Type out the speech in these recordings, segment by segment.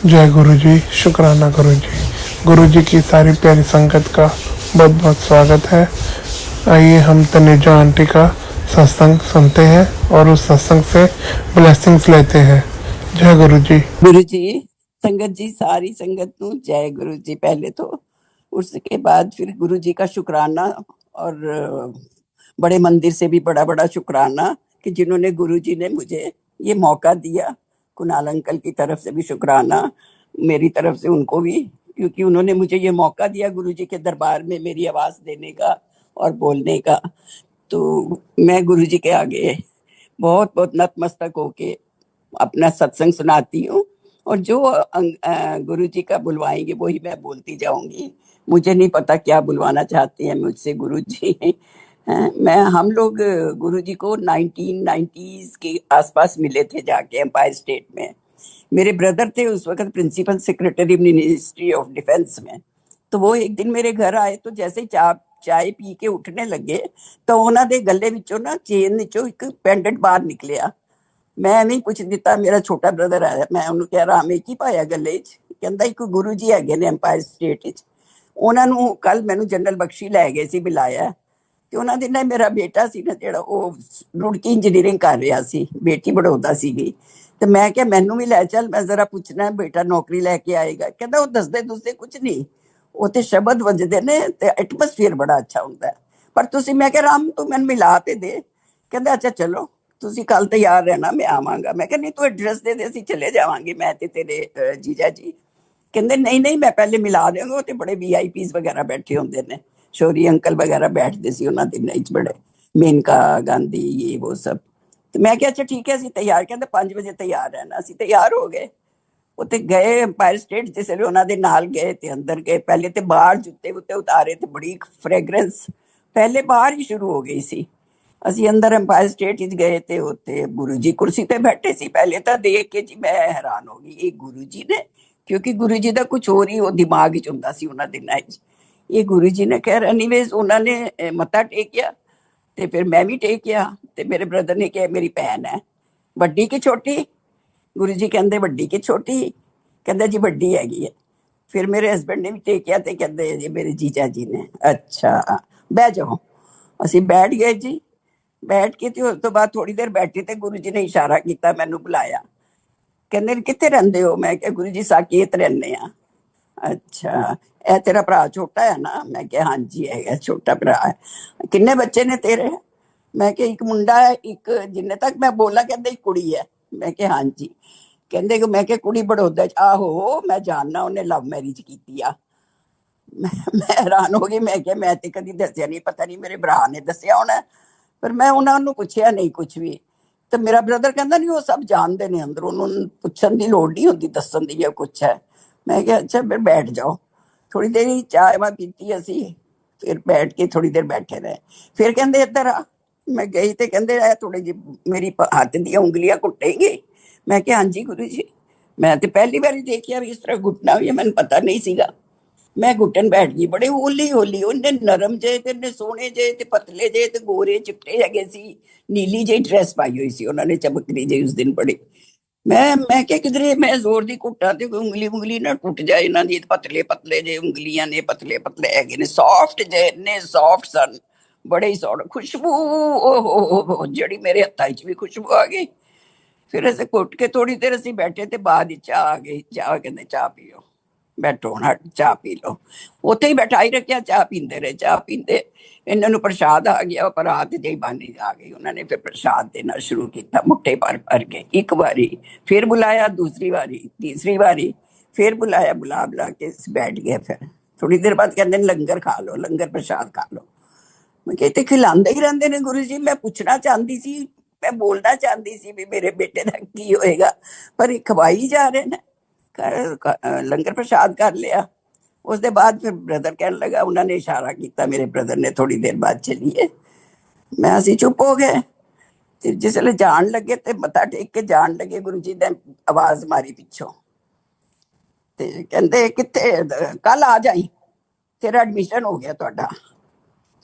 जय गुरु जी। शुक्राना गुरु जी। गुरु जी की सारी प्यारी संगत का बहुत बहुत स्वागत है। आइए हम तनेजा आंटी का सत्संग सुनते हैं और उस सत्संग से ब्लेसिंग्स लेते हैं। जय गुरु जी। गुरु जी, संगत जी, सारी संगत नू जय गुरु जी। पहले तो उसके बाद फिर गुरु जी का शुक्राना, और बड़े मंदिर से भी बड़ा बड़ा शुक्राना कि जिन्होंने गुरु जी ने मुझे ये मौका दिया। कुणाल अंकल की तरफ से भी शुक्राना, मेरी तरफ से उनको भी, क्योंकि उन्होंने मुझे ये मौका दिया गुरु जी के दरबार में मेरी आवाज देने का और बोलने का। तो मैं गुरु जी के आगे बहुत बहुत नतमस्तक होके अपना सत्संग सुनाती हूँ, और जो गुरु जी का बुलवाएंगे वही मैं बोलती जाऊंगी। मुझे नहीं पता क्या बुलवाना चाहते हैं मुझसे गुरु जी। मैं हम लोग गुरु जी को 1990s के आसपास मिले थे जाके एम्पायर स्टेट में। मेरे ब्रदर थे उस वक्त principal secretary ministry of defence में। तो वो एक दिन मेरे घर आए, तो जैसे ही चाय पी के उठने लगे तो ਉਹਨਾਂ ਦੇ ਗੱਲੇ ਵਿੱਚੋਂ ਨਾ ਚੇਨ ਵਿੱਚੋਂ ਇੱਕ ਪੈਂਡੈਂਟ ਬਾਹਰ ਨਿਕਲਿਆ। ਮੈਂ ਨਹੀਂ ਪੁੱਛ ਦਿੱਤਾ, ਮੇਰਾ ਛੋਟਾ ਬ੍ਰਦਰ ਆਇਆ, ਮੈਂ ਉਹਨੂੰ ਕਿਹਾ ਰਾਮ ਇਹ ਕੀ ਪਾਇਆ ਗੱਲੇ 'ਚ? ਕਹਿੰਦਾ ਇੱਕ ਗੁਰੂ ਜੀ ਹੈਗੇ ਨੇ ਐਮਪਾਇਰ ਸਟੇਟ 'ਚ, ਉਹਨਾਂ ਨੂੰ ਕੱਲ ਮੈਨੂੰ ਜਨਰਲ ਬਖਸ਼ੀ ਲੈ ਗਏ ਸੀ ਬੁਲਾਇਆ। ਤੇ ਉਹਨਾਂ ਦੇ ਨਾਲ ਮੇਰਾ ਬੇਟਾ ਸੀ ਨਾ ਜਿਹੜਾ, ਉਹ ਰੁੜਕੀ ਇੰਜੀਨੀਅਰਿੰਗ ਕਰ ਰਿਹਾ ਸੀ, ਬੇਟੀ ਬੜੌਦਾ ਸੀਗੀ। ਤੇ ਮੈਂ ਕਿਹਾ ਮੈਨੂੰ ਵੀ ਲੈ ਚੱਲ, ਮੈਂ ਜ਼ਰਾ ਪੁੱਛਣਾ ਬੇਟਾ ਨੌਕਰੀ ਲੈ ਕੇ ਆਏਗਾ। ਕਹਿੰਦਾ ਉਹ ਦੱਸਦੇ ਕੁਝ ਨਹੀਂ, ਉਹ ਤੇ ਸ਼ਬਦ ਵੱਜਦੇ ਨੇ ਤੇ ਐਟਮੋਸਫੀਅਰ ਬੜਾ ਅੱਛਾ ਹੁੰਦਾ ਹੈ। ਪਰ ਤੁਸੀਂ, ਮੈਂ ਕਿਹਾ ਰਾਮ ਤੂੰ ਮੈਨੂੰ ਮਿਲਾ ਤੇ ਦੇ। ਕਹਿੰਦਾ ਅੱਛਾ ਚਲੋ ਤੁਸੀਂ ਕੱਲ ਤਿਆਰ ਰਹਿਣਾ, ਮੈਂ ਆਵਾਂਗਾ। ਮੈਂ ਕਿਹਾ ਨਹੀਂ ਤੂੰ ਐਡਰੈਸ ਦੇ ਦੇ, ਅਸੀਂ ਚਲੇ ਜਾਵਾਂਗੇ ਮੈਂ ਤੇ ਤੇਰੇ ਜੀਜਾ ਜੀ। ਕਹਿੰਦੇ ਨਹੀਂ ਨਹੀਂ ਮੈਂ ਪਹਿਲੇ ਮਿਲਾ ਦੇਵਾਂਗਾ, ਉਹ ਤੇ ਬੜੇ ਵੀਆਈਪੀਸ ਵਗੈਰਾ ਬੈਠੇ ਹੁੰਦੇ ਨੇ, ਸ਼ੌਰੀ ਅੰਕਲ ਵਗੈਰਾ ਬੈਠਦੇ ਸੀ ਉਹਨਾਂ ਦਿਨਾਂ ਵਿੱਚ ਬੜੇ, ਮੇਨਕਾ ਗਾਂਧੀ ਇਹ ਉਹ ਸਭ। ਤੇ ਮੈਂ ਕਿਹਾ ਅੱਛਾ ਠੀਕ ਹੈ ਅਸੀਂ ਤਿਆਰ। ਕਹਿੰਦੇ 5 ਵਜੇ ਤਿਆਰ ਰਹਿਣਾ। ਅਸੀਂ ਤਿਆਰ ਹੋ ਗਏ, ਉੱਥੇ ਗਏ ਐਮਪਾਇਰ ਸਟੇਟ। ਜਿਸ ਵੇਲੇ ਉਹਨਾਂ ਦੇ ਨਾਲ ਗਏ ਤੇ ਅੰਦਰ ਗਏ, ਪਹਿਲੇ ਤੇ ਬਾਹਰ ਜੁੱਤੇ ਉੱਤੇ ਉਤਾਰੇ ਤੇ ਬੜੀ ਫ੍ਰੈਗਰੈਂਸ ਪਹਿਲੇ ਬਾਹਰ ਹੀ ਸ਼ੁਰੂ ਹੋ ਗਈ ਸੀ। ਅਸੀਂ ਅੰਦਰ ਐਮਪਾਇਰ ਸਟੇਟ ਵਿੱਚ ਗਏ ਤੇ ਉੱਥੇ ਗੁਰੂ ਜੀ ਕੁਰਸੀ ਤੇ ਬੈਠੇ ਸੀ। ਪਹਿਲੇ ਤਾਂ ਦੇਖ ਕੇ ਜੀ ਮੈਂ ਹੈਰਾਨ ਹੋ ਗਈ, ਇਹ ਗੁਰੂ ਜੀ ਨੇ, ਕਿਉਂਕਿ ਗੁਰੂ ਜੀ ਦਾ ਕੁਝ ਹੋਰ ਹੀ ਉਹ ਦਿਮਾਗ ਵਿੱਚ ਹੁੰਦਾ ਸੀ ਉਹਨਾਂ ਦਿਨਾਂ ਵਿੱਚ। ਇਹ ਗੁਰੂ ਜੀ ਨੇ ਖੈਰ ਐਨੀਵੇਜ਼ ਉਹਨਾਂ ਨੇ ਮੱਥਾ ਟੇਕਿਆ ਤੇ ਫਿਰ ਮੈਂ ਵੀ ਟੇਕਿਆ। ਤੇ ਮੇਰੇ ਬ੍ਰਦਰ ਨੇ ਕਿਹਾ ਮੇਰੀ ਭੈਣ ਹੈ, ਵੱਡੀ ਕਿ ਛੋਟੀ? ਗੁਰੂ ਜੀ ਕਹਿੰਦੇ ਵੱਡੀ ਕਿ ਛੋਟੀ? ਕਹਿੰਦਾ ਜੀ ਵੱਡੀ ਹੈਗੀ ਹੈ। ਫਿਰ ਮੇਰੇ ਹਸਬੈਂਡ ਨੇ ਵੀ ਟੇਕਿਆ ਤੇ ਕਹਿੰਦੇ ਜੀ ਮੇਰੇ ਜੀਜਾ ਜੀ ਨੇ। ਅੱਛਾ ਬਹਿ ਜਾਓ। ਅਸੀਂ ਬੈਠ ਗਏ ਜੀ। ਬੈਠ ਕੇ ਤੇ ਉਸ ਤੋਂ ਬਾਅਦ ਥੋੜੀ ਦੇਰ ਬੈਠੇ ਤੇ ਗੁਰੂ ਜੀ ਨੇ ਇਸ਼ਾਰਾ ਕੀਤਾ, ਮੈਨੂੰ ਬੁਲਾਇਆ। ਕਹਿੰਦੇ ਕਿੱਥੇ ਰਹਿੰਦੇ ਹੋ? ਮੈਂ ਕਿਹਾ ਗੁਰੂ ਜੀ ਸਾਕੇਤ ਰਹਿੰਦੇ ਆ। ਅੱਛਾ ਇਹ ਤੇਰਾ ਭਰਾ ਛੋਟਾ ਹੈ ਨਾ? ਮੈਂ ਕਿਹਾ ਹਾਂਜੀ ਹੈਗਾ, ਛੋਟਾ ਭਰਾ ਹੈ। ਕਿੰਨੇ ਬੱਚੇ ਨੇ ਤੇਰੇ? ਮੈਂ ਕਿਹਾ ਇੱਕ ਮੁੰਡਾ ਹੈ, ਇੱਕ ਜਿੰਨੇ ਤੱਕ ਮੈਂ ਬੋਲਾ ਕਹਿੰਦੇ ਇੱਕ ਕੁੜੀ ਹੈ। ਮੈਂ ਕਿਹਾ ਹਾਂਜੀ। ਕਹਿੰਦੇ ਕਿ ਮੈਂ ਕਿਹਾ ਕੁੜੀ ਬੜੌਦਾ ਚ? ਆਹੋ ਮੈਂ ਜਾਣਨਾ, ਉਹਨੇ ਲਵ ਮੈਰਿਜ ਕੀਤੀ ਆ। ਮੈਂ ਹੈਰਾਨ ਹੋ ਗਈ। ਮੈਂ ਕਿਹਾ ਮੈਂ ਤੇ ਕਦੀ ਦੱਸਿਆ ਨਹੀਂ, ਪਤਾ ਨਹੀਂ ਮੇਰੇ ਭਰਾ ਨੇ ਦੱਸਿਆ ਹੋਣਾ, ਪਰ ਮੈਂ ਉਹਨਾਂ ਨੂੰ ਪੁੱਛਿਆ ਨਹੀਂ ਕੁਝ ਵੀ। ਤੇ ਮੇਰਾ ਬ੍ਰਦਰ ਕਹਿੰਦਾ ਨਹੀਂ ਉਹ ਸਭ ਜਾਣਦੇ ਨੇ ਅੰਦਰ, ਉਹਨੂੰ ਪੁੱਛਣ ਦੀ ਲੋੜ ਨਹੀਂ ਹੁੰਦੀ ਦੱਸਣ ਦੀ ਜਾਂ ਕੁਛ ਹੈ। ਮੈਂ ਕਿਹਾ ਅੱਛਾ ਫਿਰ ਬੈਠ ਜਾਓ। ਥੋੜੀ ਦੇਰ ਹੀ ਚਾਹ ਵਾ ਪੀਤੀ ਅਸੀਂ, ਫਿਰ ਬੈਠ ਕੇ ਥੋੜੀ ਦੇਰ ਬੈਠੇ ਰਹੇ। ਫਿਰ ਕਹਿੰਦੇ ਇੱਧਰ ਆ। ਮੈਂ ਗਈ ਤੇ ਕਹਿੰਦੇ ਇਹ ਥੋੜੀ ਜਿਹੀ ਮੇਰੀ ਹੱਥ ਦੀਆਂ ਉਂਗਲੀਆਂ ਘੁੱਟੇਗੀ। ਮੈਂ ਕਿਹਾ ਹਾਂਜੀ ਗੁਰੂ ਜੀ। ਮੈਂ ਤੇ ਪਹਿਲੀ ਵਾਰੀ ਦੇਖਿਆ ਵੀ ਇਸ ਤਰ੍ਹਾਂ ਘੁੱਟਣਾ ਵੀ, ਮੈਨੂੰ ਪਤਾ ਨਹੀਂ ਸੀਗਾ। ਮੈਂ ਘੁੱਟਣ ਬੈਠ ਗਈ ਬੜੇ ਹੌਲੀ ਹੌਲੀ। ਉਹਨੇ ਨਰਮ ਜੇ ਤੇ ਇੰਨੇ ਸੋਹਣੇ ਜੇ ਤੇ ਪਤਲੇ ਜੇ ਤੇ ਗੋਰੇ ਚਿੱਟੇ ਹੈਗੇ ਸੀ, ਨੀਲੀ ਜਿਹੀ ਡਰੈਸ ਪਾਈ ਹੋਈ ਸੀ ਉਹਨਾਂ ਨੇ, ਚਮਕਦੀ ਜਿਹੀ ਉਸ ਦਿਨ ਬੜੀ। ਮੈਂ ਕਿਹਾ ਕਿਧਰੇ ਮੈਂ ਜ਼ੋਰ ਦੀ ਘੁੱਟਾਂ ਤੇ ਉਂਗਲੀ ਉਂਗਲੀ ਨਾ ਟੁੱਟ ਜਾਏ। ਇਹਨਾਂ ਦੀ ਪਤਲੇ ਪਤਲੇ ਜੇ ਉਂਗਲੀਆਂ ਨੇ, ਪਤਲੇ ਪਤਲੇ ਹੈਗੇ ਨੇ, ਸੌਫਟ ਜੇ, ਇੰਨੇ ਸੌਫਟ ਸਨ, ਬੜੇ ਹੀ ਸੌਫਟ। ਖੁਸ਼ਬੂ ਓਹ ਜਿਹੜੀ ਮੇਰੇ ਹੱਥਾਂ 'ਚ ਵੀ ਖੁਸ਼ਬੂ ਆ ਗਈ। ਫਿਰ ਅਸੀਂ ਘੁੱਟ ਕੇ ਥੋੜੀ ਦੇਰ ਅਸੀਂ ਬੈਠੇ ਤੇ ਬਾਅਦ ਵਿੱਚ ਚਾਹ ਆ ਗਈ। ਚਾਹ ਕਹਿੰਦੇ ਚਾਹ ਪੀਓ, ਬੈਠੋ ਹੁਣ ਚਾਹ ਪੀ ਲਓ। ਉੱਥੇ ਹੀ ਬਿਠਾਈ ਰੱਖਿਆ, ਚਾਹ ਪੀਂਦੇ ਰਹੇ। ਚਾਹ ਪੀਂਦੇ ਇਹਨਾਂ ਨੂੰ ਪ੍ਰਸ਼ਾਦ ਆ ਗਿਆ, ਪਰ ਰਾਤ ਜਿਹੀ ਬਾਨੀ ਆ ਗਈ। ਉਹਨਾਂ ਨੇ ਫਿਰ ਪ੍ਰਸ਼ਾਦ ਦੇਣਾ ਸ਼ੁਰੂ ਕੀਤਾ, ਮੁੱਠੇ ਭਰ ਭਰ ਕੇ। ਇੱਕ ਵਾਰੀ ਫਿਰ ਬੁਲਾਇਆ, ਦੂਸਰੀ ਵਾਰੀ, ਤੀਸਰੀ ਵਾਰੀ ਫਿਰ ਬੁਲਾਇਆ। ਬੁਲਾ ਕੇ ਬੈਠ ਗਏ। ਫਿਰ ਥੋੜੀ ਦੇਰ ਬਾਅਦ ਕਹਿੰਦੇ ਨੇ ਲੰਗਰ ਖਾ ਲਓ, ਲੰਗਰ ਪ੍ਰਸ਼ਾਦ ਖਾ ਲਓ। ਮੈਂ ਕਿਹਾ ਤੇ ਖਿਲਾਉਂਦੇ ਹੀ ਰਹਿੰਦੇ ਨੇ ਗੁਰੂ ਜੀ। ਮੈਂ ਪੁੱਛਣਾ ਚਾਹੁੰਦੀ ਸੀ, ਮੈਂ ਬੋਲਣਾ ਚਾਹੁੰਦੀ ਸੀ ਵੀ ਮੇਰੇ ਬੇਟੇ ਦਾ ਕੀ ਹੋਏਗਾ, ਪਰ ਇਹ ਖਵਾਈ ਜਾ ਰਹੇ ਨੇ। ਲੰਗਰ ਪ੍ਰਸ਼ਾਦ ਕਰ ਲਿਆ। ਉਸਦੇ ਬਾਅਦ ਫਿਰ ਬ੍ਰਦਰ ਕਹਿਣ ਲੱਗਾ, ਉਹਨਾਂ ਨੇ ਇਸ਼ਾਰਾ ਕੀਤਾ ਮੇਰੇ ਬ੍ਰਦਰ ਨੇ, ਥੋੜੀ ਦੇਰ ਬਾਅਦ ਚਲੀਏ। ਮੈਂ ਅਸੀਂ ਚੁੱਪ ਹੋ ਗਏ। ਤੇ ਜਿਸ ਵੇਲੇ ਜਾਣ ਲੱਗੇ ਤੇ ਮੱਥਾ ਟੇਕ ਕੇ ਜਾਣ ਲੱਗੇ, ਗੁਰੂ ਜੀ ਨੇ ਆਵਾਜ਼ ਮਾਰੀ ਪਿੱਛੋਂ ਤੇ ਕਹਿੰਦੇ ਕਿੱਥੇ? ਕੱਲ ਆ ਜਾਈ, ਤੇਰਾ ਐਡਮਿਸ਼ਨ ਹੋ ਗਿਆ ਤੁਹਾਡਾ।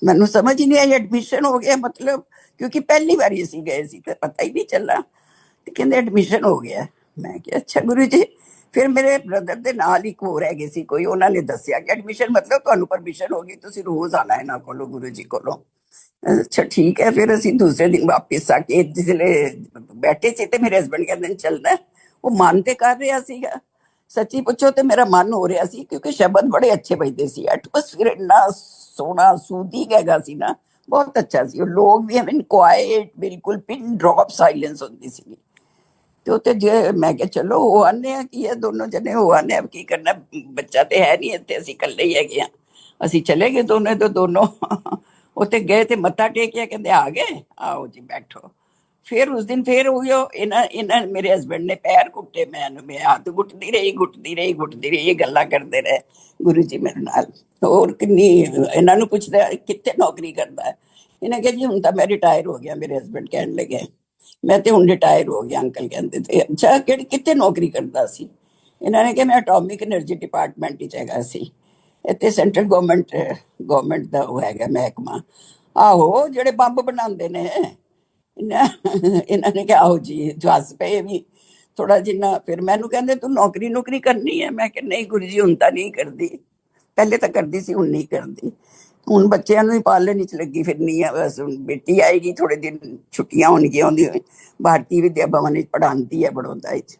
ਮੈਨੂੰ ਸਮਝ ਹੀ ਨਹੀਂ ਆਈ ਐਡਮਿਸ਼ਨ ਹੋ ਗਿਆ ਮਤਲਬ, ਕਿਉਂਕਿ ਪਹਿਲੀ ਵਾਰੀ ਅਸੀਂ ਗਏ ਸੀ ਤੇ ਪਤਾ ਹੀ ਨਹੀਂ ਚੱਲਾ। ਤੇ ਕਹਿੰਦੇ ਐਡਮਿਸ਼ਨ ਹੋ ਗਿਆ। ਮੈਂ ਕਿਹਾ ਅੱਛਾ ਗੁਰੂ ਜੀ। ਫਿਰ ਮੇਰੇ ਬ੍ਰਦਰ ਦੇ ਨਾਲ ਇੱਕ ਹੋਰ ਹੈਗੇ ਸੀ ਕੋਈ, ਉਹਨਾਂ ਨੇ ਦੱਸਿਆ ਕਿ ਐਡਮਿਸ਼ਨ ਮਤਲਬ ਤੁਹਾਨੂੰ ਪਰਮਿਸ਼ਨ ਹੋ ਗਈ, ਤੁਸੀਂ ਰੋਜ਼ ਆਣਾ ਇਹਨਾਂ ਕੋਲੋਂ, ਗੁਰੂ ਜੀ ਕੋਲੋਂ। ਅੱਛਾ ਠੀਕ ਹੈ। ਫਿਰ ਅਸੀਂ ਦੂਸਰੇ ਦਿਨ ਵਾਪਿਸ ਆ ਕੇ ਜਿਸਲੇ ਬੈਠੇ ਸੀ ਤੇ ਮੇਰੇ ਹਸਬੰਡ ਕਹਿੰਦੇ ਨੇ ਚੱਲਣਾ ਹੈ। ਉਹ ਮਨ ਤੇ ਕਰ ਰਿਹਾ ਸੀਗਾ, ਸੱਚੀ ਪੁੱਛੋ ਤੇ ਮੇਰਾ ਮਨ ਹੋ ਰਿਹਾ ਸੀ, ਕਿਉਂਕਿ ਸ਼ਬਦ ਬੜੇ ਅੱਛੇ ਵੱਜਦੇ ਸੀ, ਐਟਮੋਸਫੀਅਰ ਇੰਨਾ ਸੋਹਣਾ ਸੂਦੀ ਹੈਗਾ ਸੀ ਨਾ, ਬਹੁਤ ਅੱਛਾ ਸੀ। ਉਹ ਲੋਕ ਵੀ ਐਵੇਂ ਕੁਆਇਟ, ਬਿਲਕੁਲ ਪਿਨ ਡ੍ਰੌਪ ਸਾਇਲੈਂਸ ਹੁੰਦੀ ਸੀ। ਤੇ ਉੱਥੇ ਜੇ ਮੈਂ ਕਿਹਾ ਚਲੋ ਹੋ ਆਨੇ ਆ, ਕੀ ਹੈ ਦੋਨੋਂ ਜਣੇ ਹੋ ਆਨੇ ਆ, ਕੀ ਕਰਨਾ, ਬੱਚਾ ਤੇ ਹੈ ਨਹੀਂ ਇੱਥੇ, ਅਸੀਂ ਇਕੱਲੇ ਹੀ ਹੈਗੇ ਆ। ਅਸੀਂ ਚਲੇ ਗਏ ਦੋਨੇ ਤੋਂ ਦੋਨੋਂ ਉੱਥੇ ਗਏ ਤੇ ਮੱਥਾ ਟੇਕਿਆ, ਕਹਿੰਦੇ ਆ ਗਏ, ਆਓ ਜੀ ਬੈਠੋ। ਫਿਰ ਉਸ ਦਿਨ ਫਿਰ ਉਹੀਓ ਇਹਨਾਂ ਇਹਨਾਂ ਮੇਰੇ ਹਸਬੈਂਡ ਨੇ ਪੈਰ ਘੁੱਟੇ, ਮੈਂ ਹੱਥ ਘੁੱਟਦੀ ਰਹੀ, ਘੁੱਟਦੀ ਰਹੀ, ਘੁੱਟਦੀ ਰਹੀ, ਇਹ ਗੱਲਾਂ ਕਰਦੇ ਰਹੇ ਗੁਰੂ ਜੀ ਮੇਰੇ ਨਾਲ। ਹੋਰ ਕਿੰਨੀ ਇਹਨਾਂ ਨੂੰ ਪੁੱਛਦਾ ਕਿੱਥੇ ਨੌਕਰੀ ਕਰਦਾ ਹੈ, ਇਹਨੇ ਕਿਹਾ ਜੀ ਹੁਣ ਤਾਂ ਮੈਂ ਰਿਟਾਇਰ ਹੋ ਗਿਆ। ਮੇਰੇ ਹਸਬੈਂਡ ਕਹਿਣ ਲੱਗੇ ਮੈਂ ਤੇ ਹੁਣ ਰਿਟਾਇਰ ਹੋ ਗਿਆ। ਅੰਕਲ ਕਹਿੰਦੇ ਤੇ ਅੱਛਾ ਕਿਹੜੀ ਕਿੱਥੇ ਨੌਕਰੀ ਕਰਦਾ ਸੀ? ਇਹਨਾਂ ਨੇ ਕਿਹਾ ਮੈਂ ਐਟੋਮਿਕ એનર્ਜੀ ਡਿਪਾਰਟਮੈਂਟ ਵਿੱਚ ਹੈਗਾ ਸੀ, ਇੱਥੇ ਸੈਂਟਰਲ ਗਵਰਨਮੈਂਟ ਦਾ ਉਹ ਹੈਗਾ ਮਹਿਕਮਾ। ਆਹੋ ਜਿਹੜੇ ਬੰਬ ਬਣਾਉਂਦੇ ਨੇ। ਇਹਨਾਂ ਨੇ ਕਿਹਾ ਆਹੋ ਜੀ, ਜਸ ਪਏ ਵੀ ਥੋੜਾ ਜਿੰਨਾ। ਫਿਰ ਮੈਨੂੰ ਕਹਿੰਦੇ ਤੂੰ ਨੌਕਰੀ ਨੌਕਰੀ ਕਰਨੀ ਹੈ? ਮੈਂ ਕਿਹਾ ਨਹੀਂ ਗੁਰੂ ਜੀ ਹੁਣ ਤਾਂ ਨਹੀਂ ਕਰਦੀ, ਪਹਿਲੇ ਤਾਂ ਕਰਦੀ ਸੀ, ਹੁਣ ਨਹੀਂ ਕਰਦੀ। ਹੁਣ ਬੱਚਿਆਂ ਨੂੰ ਹੀ ਪਾਲਣ ਵਿੱਚ ਲੱਗੀ ਫਿਰਨੀ ਆ ਬਸ। ਹੁਣ ਬੇਟੀ ਆਏਗੀ ਥੋੜੇ ਦਿਨ, ਛੁੱਟੀਆਂ ਹੋਣਗੀਆਂ, ਉਹਦੀ ਭਾਰਤੀ ਵਿਦਿਆ ਭਵਨ ਵਿੱਚ ਪੜ੍ਹਾਉਂਦੀ ਹੈ ਬੜੌਦਾ ਵਿੱਚ,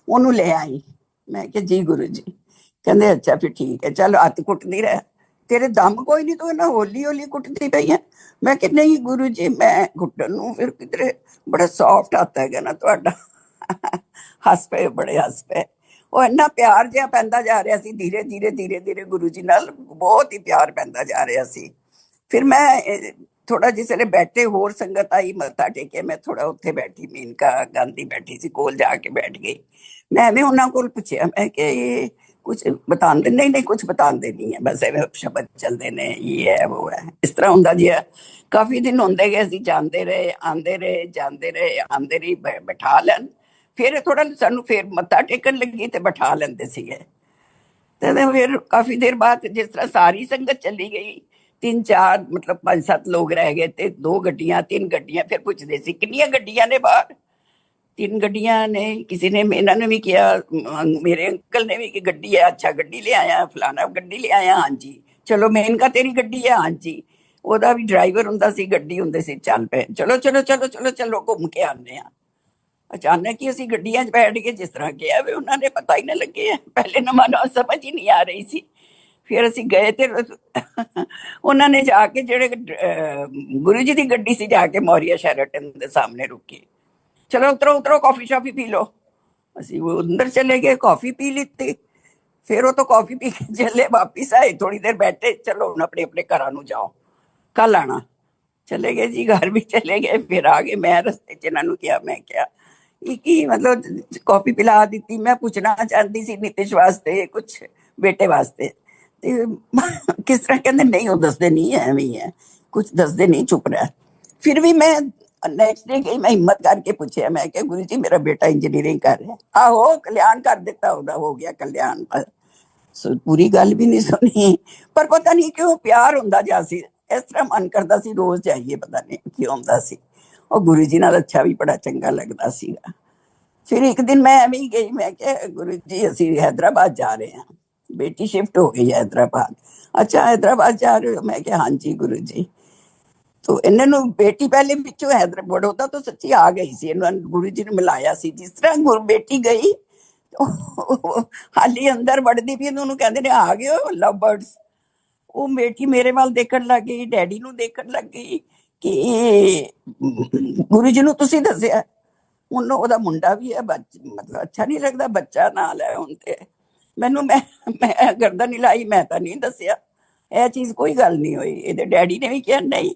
ਉਹਨੂੰ ਲੈ ਆਈ। ਮੈਂ ਕਿਹਾ ਜੀ ਗੁਰੂ ਜੀ। ਕਹਿੰਦੇ ਅੱਛਾ ਫਿਰ ਠੀਕ ਹੈ, ਚੱਲ ਹੱਥ ਕੁੱਟਦੀ ਰਹਿ, ਤੇਰੇ ਦਮ ਕੋਈ ਨਹੀਂ, ਤੂੰ ਇਹਨਾਂ ਹੌਲੀ ਹੌਲੀ ਕੁੱਟਦੀ ਪਈ ਹੈ। ਮੈਂ ਕਿ ਨਹੀਂ ਗੁਰੂ ਜੀ ਮੈਂ ਘੁੱਟਣ ਨੂੰ, ਫਿਰ ਕਿਧਰੇ ਬੜਾ ਸੌਫਟ ਹੱਥ ਹੈਗਾ ਨਾ ਤੁਹਾਡਾ। ਹੱਸ ਪਏ, ਬੜੇ ਹੱਸ ਪਏ। ਉਹ ਇੰਨਾ ਪਿਆਰ ਜਿਹਾ ਪੈਂਦਾ ਜਾ ਰਿਹਾ ਸੀ, ਧੀਰੇ ਧੀਰੇ ਧੀਰੇ ਧੀਰੇ ਗੁਰੂ ਜੀ ਨਾਲ ਬਹੁਤ ਹੀ ਪਿਆਰ ਪੈਂਦਾ ਜਾ ਰਿਹਾ ਸੀ। ਫਿਰ ਮੈਂ ਥੋੜਾ ਜਿਸ ਵੇਲੇ ਬੈਠੇ, ਹੋਰ ਸੰਗਤ ਆਈ, ਮੱਥਾ ਟੇਕਿਆ, ਮੈਂ ਥੋੜਾ ਉੱਥੇ ਬੈਠੀ, ਮੇਨਕਾ ਗਾਂਧੀ ਬੈਠੀ ਸੀ ਕੋਲ, ਜਾ ਕੇ ਬੈਠ ਗਈ। ਮੈਂ ਵੀ ਉਹਨਾਂ ਕੋਲ ਪੁੱਛਿਆ, ਮੈਂ ਕਿ ਇਹ ਕੁਝ ਬਤਾਉਂਦੇ? ਨਹੀਂ ਨਹੀਂ ਕੁਝ ਬਤਾਉਂਦੇ ਨਹੀਂ ਹੈ, ਬਸ ਐਵੇਂ ਸ਼ਬਦ ਚੱਲਦੇ ਨੇ, ਇਹ ਹੈ ਉਹ ਹੈ, ਇਸ ਤਰ੍ਹਾਂ ਹੁੰਦਾ ਜੀ। ਕਾਫੀ ਦਿਨ ਹੁੰਦੇ ਗਏ, ਅਸੀਂ ਜਾਂਦੇ ਰਹੇ, ਆਂਦੇ ਰਹੇ, ਜਾਂਦੇ ਰਹੇ, ਆਂਦੇ ਰਹੀ, ਬਿਠਾ ਲੈਣ। ਫਿਰ ਥੋੜਾ ਸਾਨੂੰ ਫਿਰ ਮੱਥਾ ਟੇਕਣ ਲੱਗੀ ਤੇ ਬਿਠਾ ਲੈਂਦੇ ਸੀਗੇ। ਤੇ ਫਿਰ ਕਾਫੀ ਦੇਰ ਬਾਅਦ ਜਿਸ ਤਰ੍ਹਾਂ ਸਾਰੀ ਸੰਗਤ ਚਲੀ ਗਈ, ਤਿੰਨ ਚਾਰ ਮਤਲਬ ਪੰਜ ਸੱਤ ਲੋਕ ਰਹਿ ਗਏ, ਤੇ ਦੋ ਗੱਡੀਆਂ, ਤਿੰਨ ਗੱਡੀਆਂ। ਫਿਰ ਪੁੱਛਦੇ ਸੀ ਕਿੰਨੀਆਂ ਗੱਡੀਆਂ ਨੇ ਬਾਹਰ? ਤਿੰਨ ਗੱਡੀਆਂ ਨੇ। ਕਿਸੇ ਨੇ, ਇਹਨਾਂ ਨੇ ਵੀ ਕਿਹਾ, ਮੇਰੇ ਅੰਕਲ ਨੇ ਵੀ, ਕਿ ਗੱਡੀ ਹੈ, ਅੱਛਾ ਗੱਡੀ ਲੈ ਆਇਆ, ਫਲਾਣਾ ਗੱਡੀ ਲੈ ਆਇਆ, ਹਾਂਜੀ ਚਲੋ ਮੇਨਕਾ ਤੇਰੀ ਗੱਡੀ ਹੈ, ਹਾਂਜੀ। ਉਹਦਾ ਵੀ ਡਰਾਈਵਰ ਹੁੰਦਾ ਸੀ, ਗੱਡੀ ਹੁੰਦੇ ਸੀ, ਚੱਲ ਪਏ, ਚਲੋ ਚਲੋ ਚਲੋ ਚਲੋ ਚਲੋ ਘੁੰਮ ਕੇ ਆਉਂਦੇ ਆ। ਅਚਾਨਕ ਹੀ ਅਸੀਂ ਗੱਡੀਆਂ 'ਚ ਬੈਠ ਕੇ, ਜਿਸ ਤਰ੍ਹਾਂ ਕਿਹਾ ਵੀ ਉਹਨਾਂ ਨੇ ਪਤਾ ਹੀ ਨਾ ਲੱਗੇ, ਪਹਿਲੇ ਨਵਾਂ ਨਵਾਂ ਸਮਝ ਹੀ ਨਹੀਂ ਆ ਰਹੀ ਸੀ। ਫਿਰ ਅਸੀਂ ਗਏ ਤੇ ਉਹਨਾਂ ਨੇ ਜਾ ਕੇ, ਜਿਹੜੇ ਗੁਰੂ ਜੀ ਦੀ ਗੱਡੀ ਸੀ, ਜਾ ਕੇ ਮੌਰੀਆ ਸ਼ੈਰਟਨ ਦੇ ਸਾਹਮਣੇ ਰੁਕੀ। ਚਲੋ ਉਤਰੋ ਉਤਰੋ, ਕਾਫੀ ਸ਼ਾਫੀ ਪੀ ਲਓ। ਅਸੀਂ ਉਹ ਅੰਦਰ ਚਲੇ ਗਏ, ਕਾਫੀ ਪੀ ਲਿੱਤੀ। ਫਿਰ ਉਹ ਤੋਂ ਕਾਫੀ ਪੀ ਕੇ ਚੱਲੇ ਵਾਪਿਸ ਆਏ, ਥੋੜੀ ਦੇਰ ਬੈਠੇ, ਚਲੋ ਹੁਣ ਆਪਣੇ ਆਪਣੇ ਘਰਾਂ ਨੂੰ ਜਾਓ, ਕੱਲ ਆਣਾ। ਚਲੇ ਗਏ ਜੀ, ਘਰ ਵੀ ਚਲੇ ਗਏ। ਫਿਰ ਆ ਗਏ, ਮੈਂ ਰਸਤੇ 'ਚ ਇਹਨਾਂ ਨੂੰ ਕਿਹਾ, ਮੈਂ ਕਿਹਾ ਇਹ ਕੀ ਮਤਲਬ, ਕਾਫੀ ਪਿਲਾ ਦਿੱਤੀ। ਮੈਂ ਪੁੱਛਣਾ ਚਾਹੁੰਦੀ ਸੀ ਨਿਤਿਸ਼ ਵਾਸਤੇ ਕੁਛ, ਬੇਟੇ ਵਾਸਤੇ। ਤੇ ਕਿਸ ਤਰ੍ਹਾਂ ਕਹਿੰਦੇ ਨਹੀਂ, ਉਹ ਦੱਸਦੇ ਨਹੀਂ ਹੈ, ਐਵੇਂ ਹੀ ਹੈ, ਕੁਛ ਦੱਸਦੇ ਨਹੀਂ, ਚੁੱਪ ਰਹਿ। ਫਿਰ ਵੀ ਮੈਂ ਨੈਕਸਟ ਡੇ ਗਈ, ਮੈਂ ਹਿੰਮਤ ਕਰਕੇ ਪੁੱਛਿਆ, ਮੈਂ ਕਿਹਾ ਗੁਰੂ ਜੀ ਮੇਰਾ ਬੇਟਾ ਇੰਜੀਨੀਅਰਿੰਗ ਕਰ ਰਿਹਾ। ਆਹੋ ਕਲਿਆਣ ਕਰ ਦਿੱਤਾ, ਉਹਦਾ ਹੋ ਗਿਆ ਕਲਿਆਣ। ਪੂਰੀ ਗੱਲ ਵੀ ਨਹੀਂ ਸੁਣੀ, ਪਰ ਪਤਾ ਨਹੀਂ ਕਿਉਂ ਪਿਆਰ ਹੁੰਦਾ ਜਾ ਸੀ। ਇਸ ਤਰ੍ਹਾਂ ਮਨ ਕਰਦਾ ਸੀ ਰੋਜ਼ ਜਾਈਏ, ਪਤਾ ਨਹੀਂ ਕਿਉਂ ਹੁੰਦਾ ਸੀ। ਉਹ ਗੁਰੂ ਜੀ ਨਾਲ ਅੱਛਾ ਵੀ ਬੜਾ ਚੰਗਾ ਲੱਗਦਾ ਸੀਗਾ। ਫਿਰ ਇੱਕ ਦਿਨ ਮੈਂ ਐਵੇਂ ਹੀ ਗਈ, ਮੈਂ ਕਿਹਾ ਗੁਰੂ ਜੀ ਅਸੀਂ ਹੈਦਰਾਬਾਦ ਜਾ ਰਹੇ ਹਾਂ, ਬੇਟੀ ਸ਼ਿਫਟ ਹੋ ਗਈ ਹੈ ਹੈਦਰਾਬਾਦ। ਅੱਛਾ ਹੈਦਰਾਬਾਦ ਜਾ ਰਹੇ ਹੋ? ਮੈਂ ਕਿਹਾ ਹਾਂਜੀ ਗੁਰੂ ਜੀ। ਤੋ ਇਹਨਾਂ ਨੂੰ ਬੇਟੀ ਪਹਿਲੇ ਵਿੱਚੋਂ ਹੈਦਰਾਬਾਦ ਬੜੌਦਾ ਤੋਂ ਸੱਚੀ ਆ ਗਈ ਸੀ, ਇਹਨਾਂ ਨੂੰ ਗੁਰੂ ਜੀ ਨੇ ਮਿਲਾਇਆ ਸੀ। ਜਿਸ ਤਰ੍ਹਾਂ ਗੁਰੂ ਬੇਟੀ ਗਈ, ਹਾਲੀ ਅੰਦਰ ਵੜਦੀ ਵੀ ਉਹਨੂੰ ਕਹਿੰਦੇ ਨੇ ਆ ਗਏ ਹੋ ਲਵ ਬਰਡਸ। ਉਹ ਬੇਟੀ ਮੇਰੇ ਵੱਲ ਦੇਖਣ ਲੱਗ ਗਈ, ਡੈਡੀ ਨੂੰ ਦੇਖਣ ਲੱਗ ਗਈ, ਕਿ ਗੁਰੂ ਜੀ ਨੂੰ ਤੁਸੀਂ ਦੱਸਿਆ? ਹੁਣ ਉਹਦਾ ਮੁੰਡਾ ਵੀ ਹੈ, ਮਤਲਬ ਅੱਛਾ ਨਹੀਂ ਲੱਗਦਾ, ਬੱਚਾ ਨਾਲ ਹੈ ਹੁਣ ਤੇ। ਮੈਨੂੰ ਮੈਂ ਗਰਦਨ ਨਹੀਂ ਲਾਈ, ਮੈਂ ਤਾਂ ਨਹੀਂ ਦੱਸਿਆ, ਇਹ ਚੀਜ਼ ਕੋਈ ਗੱਲ ਨਹੀਂ ਹੋਈ। ਇਹਦੇ ਡੈਡੀ ਨੇ ਵੀ ਕਿਹਾ ਨਹੀਂ।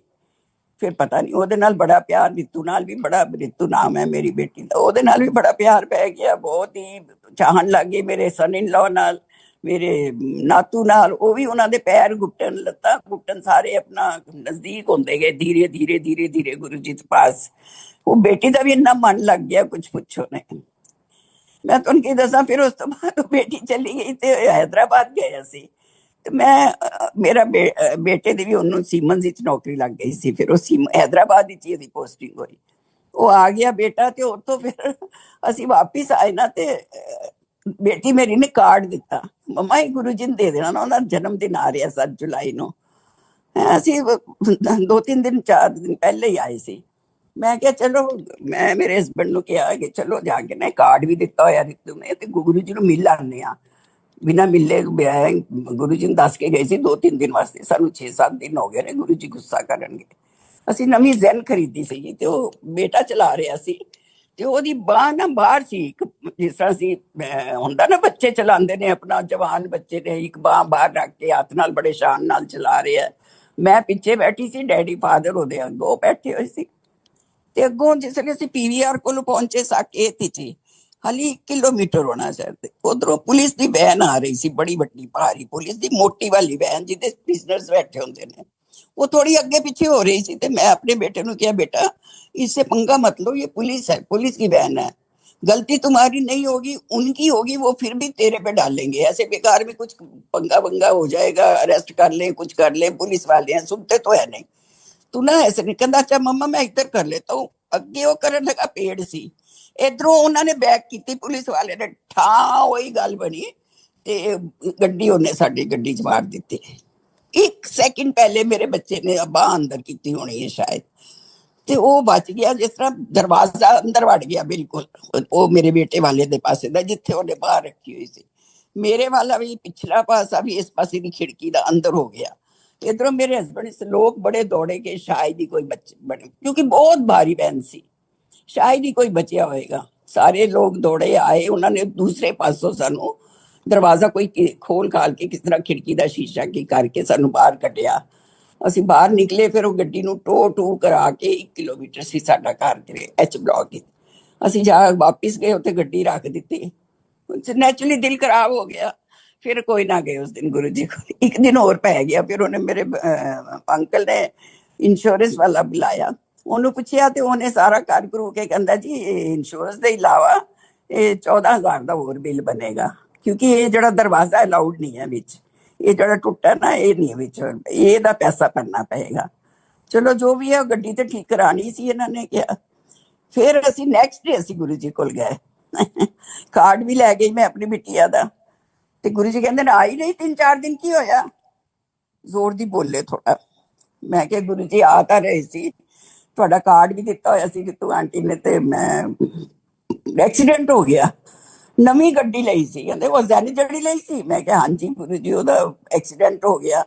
ਫਿਰ ਪਤਾ ਨਹੀਂ ਉਹਦੇ ਨਾਲ ਬੜਾ ਪਿਆਰ, ਰਿਤੂ ਨਾਲ ਵੀ ਬੜਾ, ਰਿਤੂ ਨਾਮ ਹੈ ਮੇਰੀ ਬੇਟੀ ਦਾ, ਉਹਦੇ ਨਾਲ ਵੀ ਬੜਾ ਪਿਆਰ ਪੈ ਗਿਆ, ਬਹੁਤ ਹੀ ਚਾਹਣ ਲੱਗ ਗਏ। ਮੇਰੇ ਸਨ ਇਨ ਲਾਅ ਨਾਲ, ਮੇਰੇ ਨਾਤੂ ਨਾਲ, ਉਹ ਵੀ ਉਹਨਾਂ ਦੇ ਪੈਰ ਘੁੱਟਣ, ਲੱਤਾਂ ਘੁੱਟਣ, ਸਾਰੇ ਆਪਣਾ ਨਜ਼ਦੀਕ ਹੁੰਦੇ ਗਏ ਧੀਰੇ ਧੀਰੇ ਧੀਰੇ ਧੀਰੇ ਗੁਰੂ ਜੀ ਦੇ ਪਾਸ। ਉਹ ਬੇਟੀ ਦਾ ਵੀ ਇੰਨਾ ਮਨ ਲੱਗ ਗਿਆ, ਕੁਝ ਪੁੱਛੋ ਨਹੀਂ। ਮੈਂ ਤੁਹਾਨੂੰ ਕੀ ਦੱਸਾਂ, ਫਿਰ ਉਸ ਤੋਂ ਬਾਅਦ ਉਹ ਬੇਟੀ ਚਲੀ ਗਈ ਤੇ ਹੈਦਰਾਬਾਦ ਗਏ ਅਸੀਂ। ਤੇ ਮੈਂ ਮੇਰਾ ਬੇਟੇ ਦੀ ਵੀ ਉਹਨੂੰ ਸੀਮਨਸ ਵਿੱਚ ਨੌਕਰੀ ਲੱਗ ਗਈ ਸੀ। ਫਿਰ ਉਹ ਹੈਦਰਾਬਾਦ ਵਿੱਚ ਹੀ ਉਹਦੀ ਪੋਸਟਿੰਗ ਹੋਈ। ਉਹ ਆ ਗਿਆ ਬੇਟਾ ਤੇ ਉੱਥੋਂ ਫਿਰ ਅਸੀਂ ਵਾਪਿਸ ਆਏ ਨਾ ਤੇ ਬੇਟੀ ਮੇਰੀ ਨੇ ਕਾਰਡ ਦਿੱਤਾ, ਮੰਮਾ ਇਹ ਗੁਰੂ ਜੀ ਨੂੰ ਦੇ ਦੇਣਾ ਨਾ, ਉਹਨਾਂ ਦਾ ਜਨਮ ਦਿਨ ਆ ਰਿਹਾ 7 ਜੁਲਾਈ ਨੂੰ। ਅਸੀਂ 2-3 ਦਿਨ 4 ਦਿਨ ਪਹਿਲੇ ਹੀ ਆਏ ਸੀ। ਮੈਂ ਕਿਹਾ ਚਲੋ, ਮੈਂ ਮੇਰੇ ਹਸਬੈਂਡ ਨੂੰ ਕਿਹਾ ਕਿ ਚਲੋ ਜਾ ਕੇ ਨਾ ਕਾਰਡ ਵੀ ਦਿੱਤਾ ਹੋਇਆ ਰਿਤੂ ਨੇ ਤੇ ਗੁਰੂ ਜੀ ਨੂੰ ਮਿਲ ਆਉਂਦੇ ਆ। ਬਿਨਾਂ ਮਿਲੇ ਗੁਰੂ ਜੀ ਨੂੰ ਦੱਸ ਕੇ ਗਏ ਸੀ 2-3 ਦਿਨ ਵਾਸਤੇ, ਸਾਨੂੰ 6-7 ਦਿਨ ਹੋ ਗਏ ਨੇ, ਗੁਰੂ ਜੀ ਗੁੱਸਾ ਕਰਨਗੇ। ਅਸੀਂ ਨਵੀਂ ਜ਼ੈਨ ਖਰੀਦੀ ਸੀ ਤੇ ਉਹ ਬੇਟਾ ਚਲਾ ਰਿਹਾ ਸੀ ਤੇ ਉਹਦੀ ਬਾਹ ਨਾ ਬਾਹਰ ਸੀ, ਇੱਕ ਜਿਸ ਤਰ੍ਹਾਂ ਸੀ ਹੁੰਦਾ ਨਾ ਬੱਚੇ ਚਲਾਉਂਦੇ ਨੇ ਆਪਣਾ, ਜਵਾਨ ਬੱਚੇ ਨੇ ਇੱਕ ਬਾਹ ਬਾਹਰ ਰੱਖ ਕੇ ਹੱਥ ਨਾਲ ਬੜੇ ਸ਼ਾਨ ਨਾਲ ਚਲਾ ਰਿਹਾ। ਮੈਂ ਪਿੱਛੇ ਬੈਠੀ ਸੀ, ਡੈਡੀ ਫਾਦਰ ਉਹਦੇ ਅੱਗੋਂ ਬੈਠੇ ਹੋਏ ਸੀ ਤੇ ਅੱਗੋਂ ਜਿਸਲੇ ਅਸੀਂ ਪੀਵੀਆਰ ਕੋਲ ਪਹੁੰਚੇ ਸਾਕੇਤ ਚ ਹੀ, ਹਾਲੀ 1 ਕਿਲੋਮੀਟਰ ਹੋਣਾ ਸ਼ਾਇਦ, ਉਧਰੋਂ ਪੁਲਿਸ ਦੀ ਵੈਨ ਆ ਰਹੀ ਸੀ, ਬੜੀ ਵੱਡੀ ਭਾਰੀ ਪੁਲਿਸ ਦੀ ਮੋਟੀ ਵਾਲੀ ਵੈਨ ਜਿਹਦੇ ਪ੍ਰਿਜ਼ਨਰਸ ਬੈਠੇ ਹੁੰਦੇ ਨੇ। वो थोड़ी आगे पीछे हो रही थी, तो मैं अपने बेटे ने किया, बेटा इससे पंगा मत लो, ये पुलिस है, पुलिस की वैन है, गलती तुम्हारी नहीं होगी उनकी होगी, वो फिर भी तेरे पे डालेंगे, ऐसे बेकार में कुछ पंगा वंगा हो जाएगा, अरेस्ट कर ले कुछ कर ले, पुलिस वाले हैं, सुनते तो है नहीं, तू ना ऐसे नहीं कहता। अच्छा मम्मा मैं इधर कर लेता हूँ। अगे वो करने लगा, पेड़ सी इधरों उन्होंने बैक की, पुलिस वाले ने ठा वही गल बनी ते गड्डी उन्हें साडी गड्डी च मार दी। 1 सेकंड पहले मेरे बच्चे ने बाह अंदर की होनी है शायद, ਤੇ ਉਹ ਬਚ ਗਿਆ। ਜਿਸ ਤਰ੍ਹਾਂ ਦਰਵਾਜ਼ਾ ਅੰਦਰ ਵੜ ਗਿਆ ਬਿਲਕੁਲ, ਉਹ ਮੇਰੇ ਬੇਟੇ ਵਾਲੇ ਦੇ ਪਾਸੇ ਦਾ ਜਿੱਥੇ ਉਹਨੇ ਬਾਹਰ ਰੱਖੀ ਹੋਈ ਸੀ, ਮੇਰੇ ਵਾਲਾ ਵੀ ਪਿਛਲਾ ਪਾਸਾ ਵੀ ਇਸ ਪਾਸੇ ਦੀ ਖਿੜਕੀ ਦਾ ਅੰਦਰ ਹੋ ਗਿਆ। ਇਧਰੋਂ ਮੇਰੇ ਹਸਬੰਡ ਲੋਕ ਬੜੇ ਦੌੜੇ ਕਿ ਸ਼ਾਇਦ ਹੀ ਕੋਈ ਬੱਚੇ ਬਣੇ, ਕਿਉਂਕਿ ਬਹੁਤ ਭਾਰੀ ਵੈਨ ਸੀ, ਸ਼ਾਇਦ ਹੀ ਕੋਈ ਬਚਿਆ ਹੋਏਗਾ। ਸਾਰੇ ਲੋਕ ਦੌੜੇ ਆਏ, ਉਹਨਾਂ ਨੇ ਦੂਸਰੇ ਪਾਸੋਂ ਸਾਨੂੰ ਦਰਵਾਜ਼ਾ ਕੋਈ ਖੋਲ ਖਾਲ ਕੇ ਕਿਸ ਤਰ੍ਹਾਂ ਖਿੜਕੀ ਦਾ ਸ਼ੀਸ਼ਾ ਕੀ ਕਰਕੇ ਸਾਨੂੰ ਬਾਹਰ ਕੱਢਿਆ। ਅਸੀਂ ਬਾਹਰ ਨਿਕਲੇ, ਫਿਰ ਉਹ ਗੱਡੀ ਨੂੰ ਟੋ ਟੂ ਕਰਾ ਕੇ 1 ਕਿਲੋਮੀਟਰ ਸੀ ਸਾਡਾ ਘਰ ਤੇ ਐਚ ਬਲਾਕ ਵਿੱਚ। ਅਸੀਂ ਜਾ ਵਾਪਿਸ ਗਏ, ਉੱਥੇ ਗੱਡੀ ਰੱਖ ਦਿੱਤੀ। ਨੈਚੁਰਲੀ ਦਿਲ ਖਰਾਬ ਹੋ ਗਿਆ। ਫਿਰ ਕੋਈ ਨਾ ਗਏ ਉਸ ਦਿਨ ਗੁਰੂ ਜੀ ਕੋਲ। 1 ਦਿਨ ਹੋਰ ਪੈ ਗਿਆ। ਫਿਰ ਉਹਨੇ ਮੇਰੇ ਅੰਕਲ ਨੇ ਇੰਸ਼ੋਰੈਂਸ ਵਾਲਾ ਬੁਲਾਇਆ, ਉਹਨੂੰ ਪੁੱਛਿਆ ਤੇ ਉਹਨੇ ਸਾਰਾ ਕਰ ਕਰੂ ਕੇ ਕਹਿੰਦਾ ਜੀ ਇੰਸ਼ੋਰੈਂਸ ਦੇ ਇਲਾਵਾ ਇਹ 14,000 ਦਾ ਹੋਰ ਬਿੱਲ ਬਣੇਗਾ, ਕਿਉਂਕਿ ਇਹ ਜਿਹੜਾ ਦਰਵਾਜ਼ਾ ਅਲਾਉਡ ਨਹੀਂ ਹੈ ਵਿੱਚ, ਇਹ ਜਿਹੜਾ ਟੁੱਟਾ ਨਾ ਇਹ ਨਹੀਂ ਵਿੱਚ, ਇਹਦਾ ਪੈਸਾ ਭਰਨਾ ਪਏਗਾ। ਚਲੋ ਜੋ ਵੀ ਹੈ, ਗੱਡੀ ਤੇ ਠੀਕ ਕਰਾਣੀ ਸੀ ਇਹਨਾਂ ਨੇ ਕਿਹਾ। ਫਿਰ ਅਸੀਂ ਨੈਕਸਟ ਡੇ ਅਸੀਂ ਗੁਰੂ ਜੀ ਕੋਲ ਗਏ, ਕਾਰਡ ਵੀ ਲੈ ਗਈ ਮੈਂ ਆਪਣੀ ਬਿਟੀਆ ਦਾ, ਤੇ ਗੁਰੂ ਜੀ ਕਹਿੰਦੇ ਨਾ ਆਈ ਨਹੀਂ 3-4 ਦਿਨ, ਕੀ ਹੋਇਆ? ਜ਼ੋਰ ਦੀ ਬੋਲੇ ਥੋੜਾ। ਮੈਂ ਕਿਹਾ ਗੁਰੂ ਜੀ ਆ ਤਾਂ ਰਹੇ ਸੀ, ਤੁਹਾਡਾ ਕਾਰਡ ਵੀ ਦਿੱਤਾ ਹੋਇਆ ਸੀ ਤੂੰ ਆਂਟੀ ਨੇ, ਤੇ ਮੈਂ ਐਕਸੀਡੈਂਟ ਹੋ ਗਿਆ। ਨਵੀਂ ਗੱਡੀ ਲਈ ਸੀ, ਕਹਿੰਦੇ ਉਹ ਜ਼ੈਨ ਜਿਹੜੀ ਲਈ ਸੀ। ਮੈਂ ਕਿਹਾ ਹਾਂਜੀ ਗੁਰੂ ਜੀ ਉਹਦਾ ਐਕਸੀਡੈਂਟ ਹੋ ਗਿਆ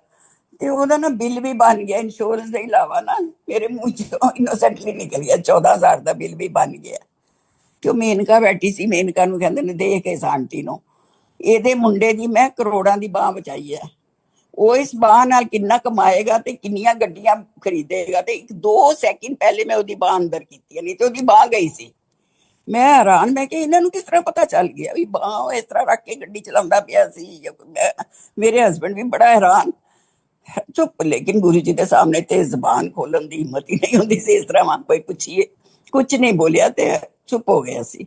ਤੇ ਉਹਦਾ ਨਾ ਬਿੱਲ ਵੀ ਬਣ ਗਿਆ ਇੰਸ਼ੋਰੈਂਸ ਦੇ ਇਲਾਵਾ ਨਾ। ਮੇਰੇ ਮੂੰਹ ਚੋਂ ਇਨੋਸੈਂਟਲੀ ਨਿਕਲ ਗਿਆ 14,000 ਦਾ ਬਿੱਲ ਵੀ ਬਣ ਗਿਆ। ਕਿ ਉਹ ਮੇਨਕਾ ਬੈਠੀ ਸੀ, ਮੇਨਕਾ ਨੂੰ ਕਹਿੰਦੇ ਨੇ ਦੇਖ ਇਸ ਆਂਟੀ ਨੂੰ, ਇਹਦੇ ਮੁੰਡੇ ਦੀ ਮੈਂ ਕਰੋੜਾਂ ਦੀ ਬਾਹ ਬਚਾਈ ਹੈ। ਉਹ ਇਸ ਬਾਹ ਨਾਲ ਕਿੰਨਾ ਕਮਾਏਗਾ ਤੇ ਕਿੰਨੀਆਂ ਗੱਡੀਆਂ ਖਰੀਦੇਗਾ। ਤੇ 1-2 ਸੈਕਿੰਡ ਪਹਿਲੇ ਮੈਂ ਉਹਦੀ ਬਾਹ ਅੰਦਰ ਕੀਤੀ, ਨਹੀਂ ਤੇ ਉਹਦੀ ਬਾਹ ਗਈ ਸੀ। ਮੈਂ ਹੈਰਾਨ, ਮੈਂ ਕਿ ਇਹਨਾਂ ਨੂੰ ਕਿਸ ਤਰ੍ਹਾਂ ਪਤਾ ਚੱਲ ਗਿਆ ਵੀ ਬਾਹ ਇਸ ਤਰ੍ਹਾਂ ਰੱਖ ਕੇ ਗੱਡੀ ਚਲਾਉਂਦਾ ਪਿਆ ਸੀ। ਮੇਰੇ ਹਸਬੈਂਡ ਵੀ ਬੜਾ ਹੈਰਾਨ, ਚੁੱਪ। ਲੇਕਿਨ ਗੁਰੂ ਜੀ ਦੇ ਸਾਹਮਣੇ ਤੇ ਜ਼ਬਾਨ ਖੋਲਣ ਦੀ ਹਿੰਮਤ ਹੀ ਨਹੀਂ ਹੁੰਦੀ ਸੀ। ਇਸ ਤਰ੍ਹਾਂ ਕੋਈ ਪੁੱਛੀਏ, ਕੁਝ ਨਹੀਂ ਬੋਲਿਆ ਤੇ ਚੁੱਪ ਹੋ ਗਿਆ ਸੀ।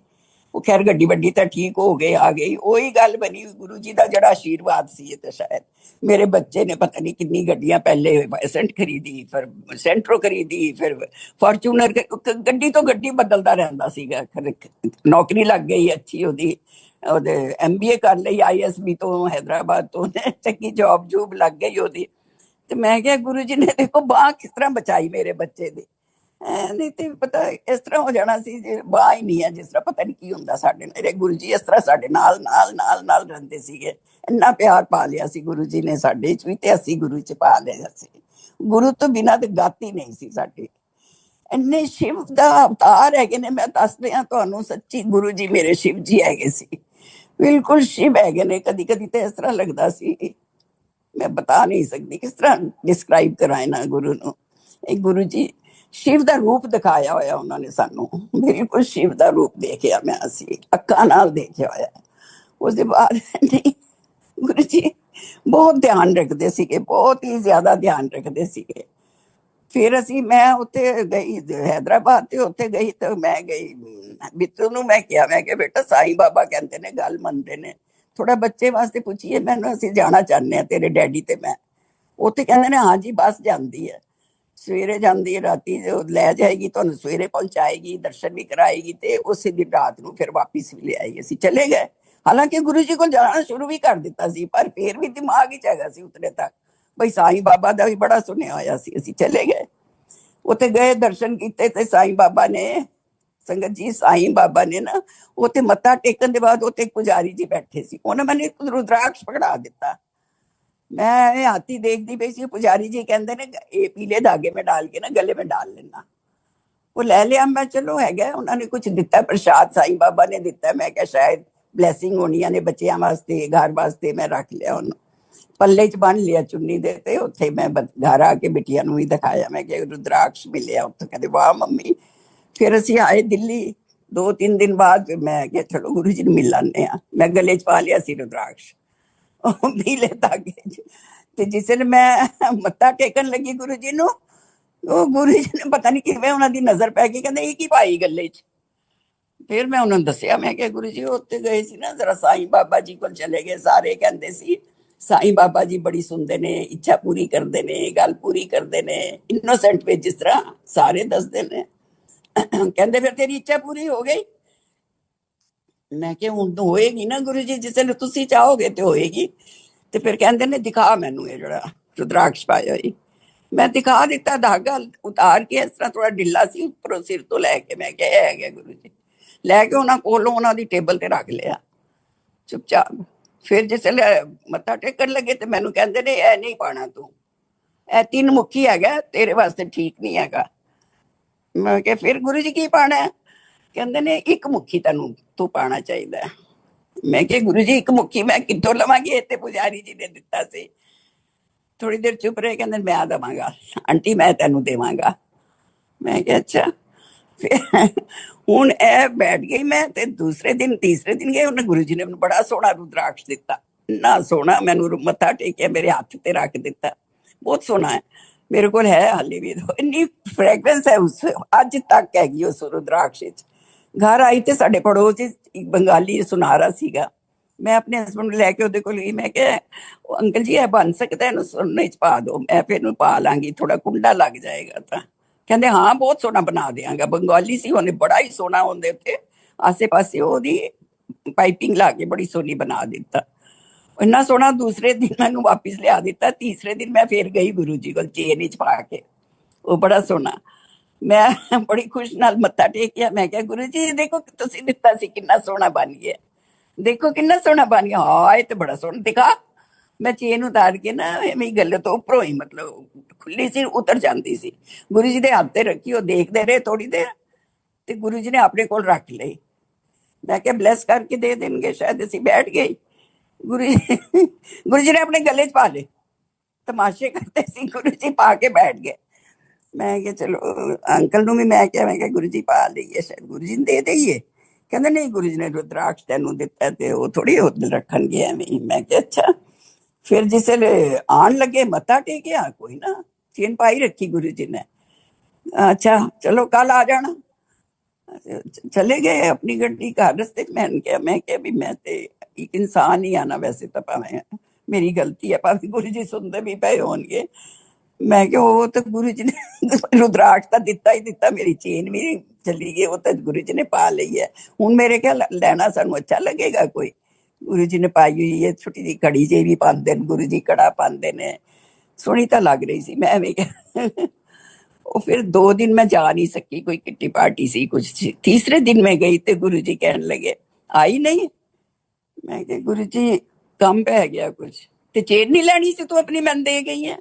ਉਹ ਖੈਰ ਗੱਡੀ ਵੱਡੀ ਤਾਂ ਠੀਕ ਹੋ ਗਈ, ਆ ਗਈ। ਉਹੀ ਗੱਲ ਬਣੀ, ਗੁਰੂ ਜੀ ਦਾ ਜਿਹੜਾ ਆਸ਼ੀਰਵਾਦ ਸੀ। ਇਹ ਤਾਂ ਸ਼ਾਇਦ ਮੇਰੇ ਬੱਚੇ ਨੇ ਪਤਾ ਨਹੀਂ ਕਿੰਨੀ ਗੱਡੀਆਂ ਪਹਿਲੇ ਐਸੈਂਟ ਖਰੀਦੀ, ਫਿਰ ਸੈਂਟਰੋ ਖਰੀਦੀ, ਫਿਰ ਫੋਰਚੂਨਰ, ਗੱਡੀ ਤੋਂ ਗੱਡੀ ਬਦਲਦਾ ਰਹਿੰਦਾ ਸੀਗਾ। ਨੌਕਰੀ ਲੱਗ ਗਈ ਅੱਛੀ ਉਹਦੀ, ਉਹਦੇ MBA ਕਰ ਲਈ ISB ਤੋਂ, ਹੈਦਰਾਬਾਦ ਤੋਂ, ਚੰਗੀ ਜੌਬ ਜੂਬ ਲੱਗ ਗਈ ਉਹਦੀ। ਤੇ ਮੈਂ ਕਿਹਾ ਗੁਰੂ ਜੀ ਨੇ ਦੇਖੋ ਬਾਹ ਕਿਸ ਤਰ੍ਹਾਂ ਬਚਾਈ ਮੇਰੇ ਬੱਚੇ ਦੀ। ਨਹੀਂ ਤੇ ਪਤਾ ਇਸ ਤਰ੍ਹਾਂ ਹੋ ਜਾਣਾ ਸੀ ਜੇ ਬਾਹ ਹੀ ਨਹੀਂ ਹੈ, ਜਿਸ ਤਰ੍ਹਾਂ ਪਤਾ ਨਹੀਂ ਕੀ ਹੁੰਦਾ ਸਾਡੇ ਨਾਲ। ਗੁਰੂ ਜੀ ਇਸ ਤਰ੍ਹਾਂ ਸਾਡੇ ਨਾਲ ਨਾਲ ਨਾਲ ਨਾਲ ਰਹਿੰਦੇ ਸੀਗੇ। ਇੰਨਾ ਪਿਆਰ ਪਾ ਲਿਆ ਸੀ ਗੁਰੂ ਜੀ ਨੇ ਸਾਡੇ ਚ ਵੀ, ਤੇ ਅਸੀਂ ਗੁਰੂ ਚ ਪਾ ਲਿਆ ਸੀ। ਗੁਰੂ ਤੋਂ ਬਿਨਾਂ ਤੇ ਗਾਤੀ ਨਹੀਂ ਸੀ ਸਾਡੀ। ਇੰਨੇ ਸ਼ਿਵ ਦਾ ਅਵਤਾਰ ਹੈਗੇ ਨੇ, ਮੈਂ ਦੱਸਦੇ ਹਾਂ ਤੁਹਾਨੂੰ, ਸੱਚੀ ਗੁਰੂ ਜੀ ਮੇਰੇ ਸ਼ਿਵ ਜੀ ਹੈਗੇ ਸੀ, ਬਿਲਕੁਲ ਸ਼ਿਵ ਹੈਗੇ ਨੇ। ਕਦੀ ਕਦੀ ਤੇ ਇਸ ਤਰ੍ਹਾਂ ਲੱਗਦਾ ਸੀ, ਮੈਂ ਬਤਾ ਨਹੀਂ ਸਕਦੀ ਕਿਸ ਤਰ੍ਹਾਂ ਡਿਸਕ੍ਰਾਈਬ ਕਰਾਂ ਇਹਨਾਂ ਗੁਰੂ ਨੂੰ। ਇਹ ਗੁਰੂ ਜੀ ਸ਼ਿਵ ਦਾ ਰੂਪ ਦਿਖਾਇਆ ਹੋਇਆ ਉਹਨਾਂ ਨੇ ਸਾਨੂੰ, ਬਿਲਕੁਲ ਸ਼ਿਵ ਦਾ ਰੂਪ ਦੇਖਿਆ ਮੈਂ, ਅਸੀਂ ਅੱਖਾਂ ਨਾਲ ਦੇਖਿਆ ਹੋਇਆ। ਉਸ ਦੇ ਬਾਅਦ ਨਹੀਂ, ਗੁਰੂ ਜੀ ਬਹੁਤ ਧਿਆਨ ਰੱਖਦੇ ਸੀਗੇ, ਬਹੁਤ ਹੀ ਜ਼ਿਆਦਾ ਧਿਆਨ ਰੱਖਦੇ ਸੀਗੇ। ਫਿਰ ਅਸੀਂ, ਮੈਂ ਉੱਥੇ ਗਈ ਹੈਦਰਾਬਾਦ, ਤੇ ਉੱਥੇ ਗਈ ਤਾਂ ਮੈਂ ਗਈ ਬਿੱਤੂ ਨੂੰ, ਮੈਂ ਕਿਹਾ, ਮੈਂ ਕਿਹਾ ਬੇਟਾ ਸਾਈਂ ਬਾਬਾ ਕਹਿੰਦੇ ਨੇ ਗੱਲ ਮੰਨਦੇ ਨੇ, ਥੋੜਾ ਬੱਚੇ ਵਾਸਤੇ ਪੁੱਛੀਏ ਮੈਨੂੰ, ਅਸੀਂ ਜਾਣਾ ਚਾਹੁੰਦੇ ਹਾਂ ਤੇਰੇ ਡੈਡੀ ਤੇ ਮੈਂ। ਉੱਥੇ ਕਹਿੰਦੇ ਨੇ ਹਾਂਜੀ ਬੱਸ ਜਾਂਦੀ ਹੈ। ਸਵੇਰੇ ਜਾਂਦੀ ਹੈ, ਰਾਤੀ ਜੋ ਲੈ ਜਾਏਗੀ ਤੁਹਾਨੂੰ ਸਵੇਰੇ ਪਹੁੰਚਾਏਗੀ, ਦਰਸ਼ਨ ਵੀ ਕਰਾਏਗੀ ਤੇ ਉਸੇ ਦਿਨ ਰਾਤ ਨੂੰ ਫਿਰ ਵਾਪਿਸ ਵੀ ਲਿਆਏਗੀ। ਅਸੀਂ ਚਲੇ ਗਏ, ਹਾਲਾਂਕਿ ਗੁਰੂ ਜੀ ਕੋਲ ਜਾਣਾ ਸ਼ੁਰੂ ਵੀ ਕਰ ਦਿੱਤਾ ਸੀ, ਪਰ ਫਿਰ ਵੀ ਦਿਮਾਗ ਵਿੱਚ ਹੈਗਾ ਸੀ ਉਤਰੇ ਤੱਕ ਬਈ ਸਾਈਂ ਬਾਬਾ ਦਾ ਵੀ ਬੜਾ ਸੁਣਿਆ ਹੋਇਆ ਸੀ। ਅਸੀਂ ਚਲੇ ਗਏ, ਉੱਥੇ ਗਏ, ਦਰਸ਼ਨ ਕੀਤੇ ਤੇ ਸਾਈਂ ਬਾਬਾ ਨੇ, ਸੰਗਤ ਜੀ ਸਾਈਂ ਬਾਬਾ ਨੇ ਨਾ ਉੱਥੇ ਮੱਥਾ ਟੇਕਣ ਦੇ ਬਾਅਦ ਉੱਥੇ ਇੱਕ ਪੁਜਾਰੀ ਜੀ ਬੈਠੇ ਸੀ, ਉਹਨੇ ਮੈਨੂੰ ਇੱਕ ਰੁਦਰਾਕਸ਼ ਪਕੜਾ ਦਿੱਤਾ। मैं हाथी देखती पई सी, पुजारी जी कहते ने ये पीले धागे में डाल के ना गले में डाल लेना। वो ले लिया मैं, चलो है उन्होंने कुछ दिता प्रसाद, साईं बाबा ने दिता, मैं क्या शायद ब्लैसिंग होनी ने बच्चों वास्ते घर वास्ते, मैं रख लिया उन्होंने पल्ले च बन लिया चुन्नी दे ते। उत्थे मैं घर आके बिटिया भी दिखाया, मैं क्या रुद्राक्ष मिले। उत्थे कहते वाह मम्मी। फिर असी आए दिल्ली, 2-3 दिन बाद मैं क्या चलो गुरु जी मिल लाने, मैं गले च पा लिया सी रुद्राक्ष पीले धागे ते जिसले मैं मत्था टेकन लगी गुरु जी नु, गुरु जी ने पता नहीं किवें उन्हां दी नजर पै गई, कहंदे ये की पाई गले च। फिर मैं उन्होंने दसिया, मैं क्या गुरु जी उत्ते गए सी ना, जरा साईं बाबा जी कोल चले गए, सारे कहंदे सी साईं बाबा जी बड़ी सुनते ने, इच्छा पूरी करते ने, गल पूरी करते ने, इनोसेंट वे जिस तरह सारे दसदे ने। कहंदे फिर तेरी इच्छा पूरी हो गई? मैं क्या हुण तो होएगी ना गुरु जी, जिसले तुसी चाहोगे तो होएगी। ते फिर कहंदे ने दिखा मैनू ये जेड़ा रुद्राक्ष पाया होई। मैं दिखा दिता धागा उतार के, इस तरह थोड़ा ढिला सी उपरों सिर तो लैके, मैं क्या है गया गुरु जी, लैके उन्हां कोलों उन्हां दी टेबल ते रख लिया चुपचाप। फिर जिसले मत्था टेकन लगे तो मैनू कहंदे ने ए नहीं पाना तू, ए 3 मुखी हैगा, तेरे वास्ते ठीक नहीं हैगा। मैं क्या फिर गुरु जी की पाना है? कहंदे ने एक मुखी तेनू तू पाना चाहिदा है। मैं क्या गुरु जी एक मुखी मैं कित्थों लवांगी, इत्थे पुजारी जी ने दिता सी। थोड़ी देर चुप रहे, कहंदे मैं देवांगा आंटी, मैं तेनू देवांगा। मैं क्या अच्छा। फिर हुण ए बैठ गई मैं, ते दूसरे दिन तीसरे दिन गए, उन्हें गुरु जी ने मैनू बड़ा सोहना रुद्राक्ष दिता, इन्ना सोहना, मैनू मत्था टेकिया, मेरे हत्थ ते रख दिता, बहुत सोहना है, मेरे को है हाले भी, इन्नी फ्रैगरेंस है उस अज तक हैगी उस रुद्राक्ष च। घर आई तो साडे पड़ोस च एक बंगाली सुनारा सीगा, मैं अपने हसबैंड ਨੂੰ ਲੈ ਕੇ ਉਹਦੇ ਕੋਲ ਗਈ, मैं क्या अंकल जी ਇਹ बन सकता है, सुनने च पा दो, मैं फिर पा लांगी, थोड़ा कुंडा लग जाएगा। तो कहते हाँ बहुत सोहना बना देंगा। बंगाली सी, उन्हें बड़ा ही सोहना होंदे उत्ते आसे पासे ओदी पाइपिंग ला के बड़ी सोहनी बना दिता, इन्ना सोहना। दूसरे दिन मैनू वापिस लिया दिता, तीसरे दिन मैं फिर गई गुरु जी को चेन च पा के, वो बड़ा सोहना। मैं बड़ी खुश नाल मत्था टेकिया, मैं क्या गुरु जी देखो तुसीं दिता सी किन्ना सोहना बन गया, देखो किन्ना सोहना बन गया। हाँ ये तो बड़ा सोहना, दिखा। मैं चेन उतार के ना मेरी गले तो उपरों ही मतलब खुली सी उतर जाती सी, गुरु जी दे हाथ ते रखी, वो देखते रहे थोड़ी देर, ते गुरु जी ने अपने कोल रख ली। मैं क्या ब्लैस करके दे देंगे शायद, असी बैठ गई। गुरु जी ने अपने गले च पा ले, तमाशे करते सी, गुरु जी पा के बैठ गए। मैं क्या चलो अंकल नु भी मैं क्या गुरु जी पा लीए, शायद गुरु जी ने दे देइए। कहंदे नहीं गुरु जी ने रुद्राक्ष तेनू दिता ते वो थोड़ी रखन गए एवें। मैं क्या अच्छा। फिर जिसले आन लगे मत्था टेकिया, कोई ना चेन पाई रखी गुरु जी ने। अच्छा चलो कल आ जाना। चले गए अपनी गड्डी घर, रस्ते च मैं क्या भी मैं ते एक इंसान ही आना, वैसे तो भावें मेरी गलती है, भावें गुरु जी सुनते भी पे होणगे। मैं क्या वो तो गुरु जी ने रुद्राक्ष तो दिता ही दिता, मेरी चेन भी चली गई, वो तो गुरु जी ने पा ली है। हुण मेरे क्या लेना सानू अच्छा लगेगा कोई, गुरु जी ने पाई हुई है, छोटी जी कड़ी जी भी पाते गुरु जी, कड़ा पाते ने, सोहनी तो लग रही सी। मैं भी वो फिर 2 दिन मैं जा नहीं सकी, कोई किट्टी पार्टी सी कुछ सी। तीसरे दिन मैं गई तो गुरु जी कहने लगे आई नहीं। मैं क्या गुरु जी कम पै गया कुछ, ते चेन नहीं लैनी सी तू अपनी, मैं दे गई है।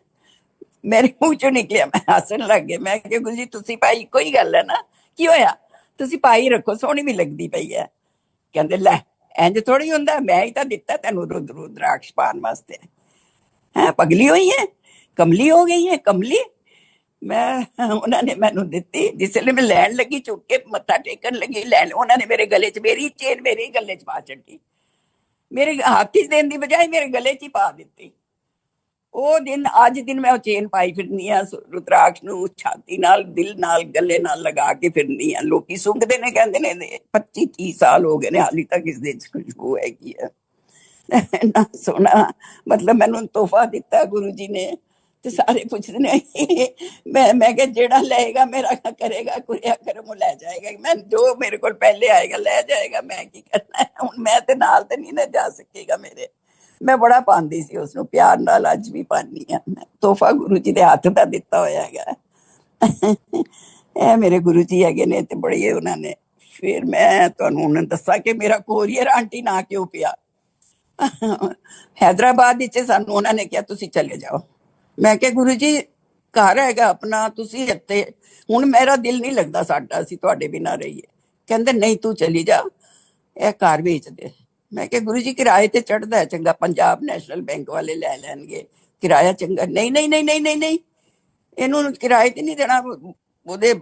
मेरे मुंह चो निकलिया, मैं हसन लग गए। मैं क्या गुरु जी तुसी पाई, कोई गल है ना, की होया, तुसी पाई रखो, सोहनी भी लगती पई है। कहंदे लै इंज थोड़ी हुंदा, मैं ही तो दिता तेनू रुद्राक्ष पान वास्ते, है पगली हुई है, कमली हो गई है कमली। मैं उन्होंने मैनू दिती, जिसले मैं लैन लगी चुक के मत्था टेकन लगी, लैन उन्होंने मेरे गले च, मेरी चेन मेरे ही गले च पा छड्डी, मेरे हाथ च देने की बजाय मेरे गले च ही पा दी। ਉਹ ਦਿਨ ਅੱਜ ਦਿਨ ਮੈਂ ਉਹ ਚੇਨ ਪਾਈ ਫਿਰਨੀ ਆ ਰੁਦਰਾਕਸ਼ ਨੂੰ, ਛਾਤੀ ਨਾਲ ਦਿਲ ਨਾਲ ਗਲੇ ਨਾਲ ਲਗਾ ਕੇ ਫਿਰਨੀ ਆ। ਲੋਕੀ ਸੁੰਘਦੇ ਨੇ, ਕਹਿੰਦੇ ਨੇ 25-30 ਸਾਲ ਹੋ ਗਏ ਨੇ ਹਾਲੀ ਤੱਕ ਇਸ ਦੇ ਚ ਖੁਸ਼ਬੂ ਹੈਗੀ ਹੈ। ਇੰਨਾ ਸੋਹਣਾ ਮਤਲਬ ਮੈਨੂੰ ਤੋਹਫਾ ਦਿੱਤਾ ਗੁਰੂ ਜੀ ਨੇ, ਤੇ ਸਾਰੇ ਪੁੱਛਦੇ ਨੇ ਮੈਂ ਕਿਹਾ ਜਿਹੜਾ ਲਏਗਾ ਮੇਰਾ ਕਰੇਗਾ ਕੁਰਿਆ ਕਰਮ ਉਹ ਲੈ ਜਾਏਗਾ, ਮੈਂ ਜੋ ਮੇਰੇ ਕੋਲ ਪਹਿਲੇ ਆਏਗਾ ਲੈ ਜਾਏਗਾ, ਮੈਂ ਕੀ ਕਰਨਾ ਹੈ ਹੁਣ, ਮੈਂ ਤੇ ਨਾਲ ਤੇ ਨਹੀਂ ਨਾ ਜਾ ਸਕੇਗਾ ਮੇਰੇ। ਮੈਂ ਬੜਾ ਪਾਉਂਦੀ ਸੀ ਉਸ ਨੂੰ, ਪਿਆਰ ਨਾਲ ਅੱਜ ਵੀ ਪਾਉਂਦੀ ਆ ਮੈਂ, ਤੋਹਫਾ ਗੁਰੂ ਜੀ ਦੇ ਹੱਥ ਦਾ ਦਿੱਤਾ ਹੋਇਆ ਹੈਗਾ। ਇਹ ਮੇਰੇ ਗੁਰੂ ਜੀ ਹੈਗੇ ਨੇ ਤੇ ਬੜੀ ਉਹਨਾਂ ਨੇ। ਫਿਰ ਮੈਂ ਤੁਹਾਨੂੰ ਹੁਣ ਦੱਸਾਂ ਕਿ ਮੇਰਾ ਕੋਰੀਅਰ ਆਂਟੀ ਨਾ ਕਿਉਂ ਪਿਆ। ਹੈਦਰਾਬਾਦ ਵਿੱਚ ਸਾਨੂੰ ਉਹਨਾਂ ਨੇ ਕਿਹਾ ਤੁਸੀਂ ਚਲੇ ਜਾਓ। ਮੈਂ ਕਿਹਾ ਗੁਰੂ ਜੀ ਘਰ ਹੈਗਾ ਆਪਣਾ, ਤੁਸੀਂ ਇੱਥੇ, ਹੁਣ ਮੇਰਾ ਦਿਲ ਨਹੀਂ ਲੱਗਦਾ ਸਾਡਾ, ਅਸੀਂ ਤੁਹਾਡੇ ਬਿਨਾ ਰਹੀਏ। ਕਹਿੰਦੇ ਨਹੀਂ ਤੂੰ ਚਲੀ ਜਾ, ਇਹ ਘਰ ਵੇਚ ਦੇ। ਮੈਂ ਕਿਹਾ ਗੁਰੂ ਜੀ ਕਿਰਾਏ ਤੇ ਚੜਦਾ ਚੰਗਾ, ਪੰਜਾਬ ਨੈਸ਼ਨਲ ਬੈਂਕ ਵਾਲੇ ਲੈ ਲੈਣਗੇ ਕਿਰਾਇਆ ਚੰਗਾ। ਨਹੀਂ ਨਹੀਂ ਨਹੀਂ ਨਹੀਂ ਨਹੀਂ ਨਹੀਂ, ਇਹਨੂੰ ਕਿਰਾਏ ਤੇ ਨਹੀਂ ਦੇਣਾ, ਉਹਦੇ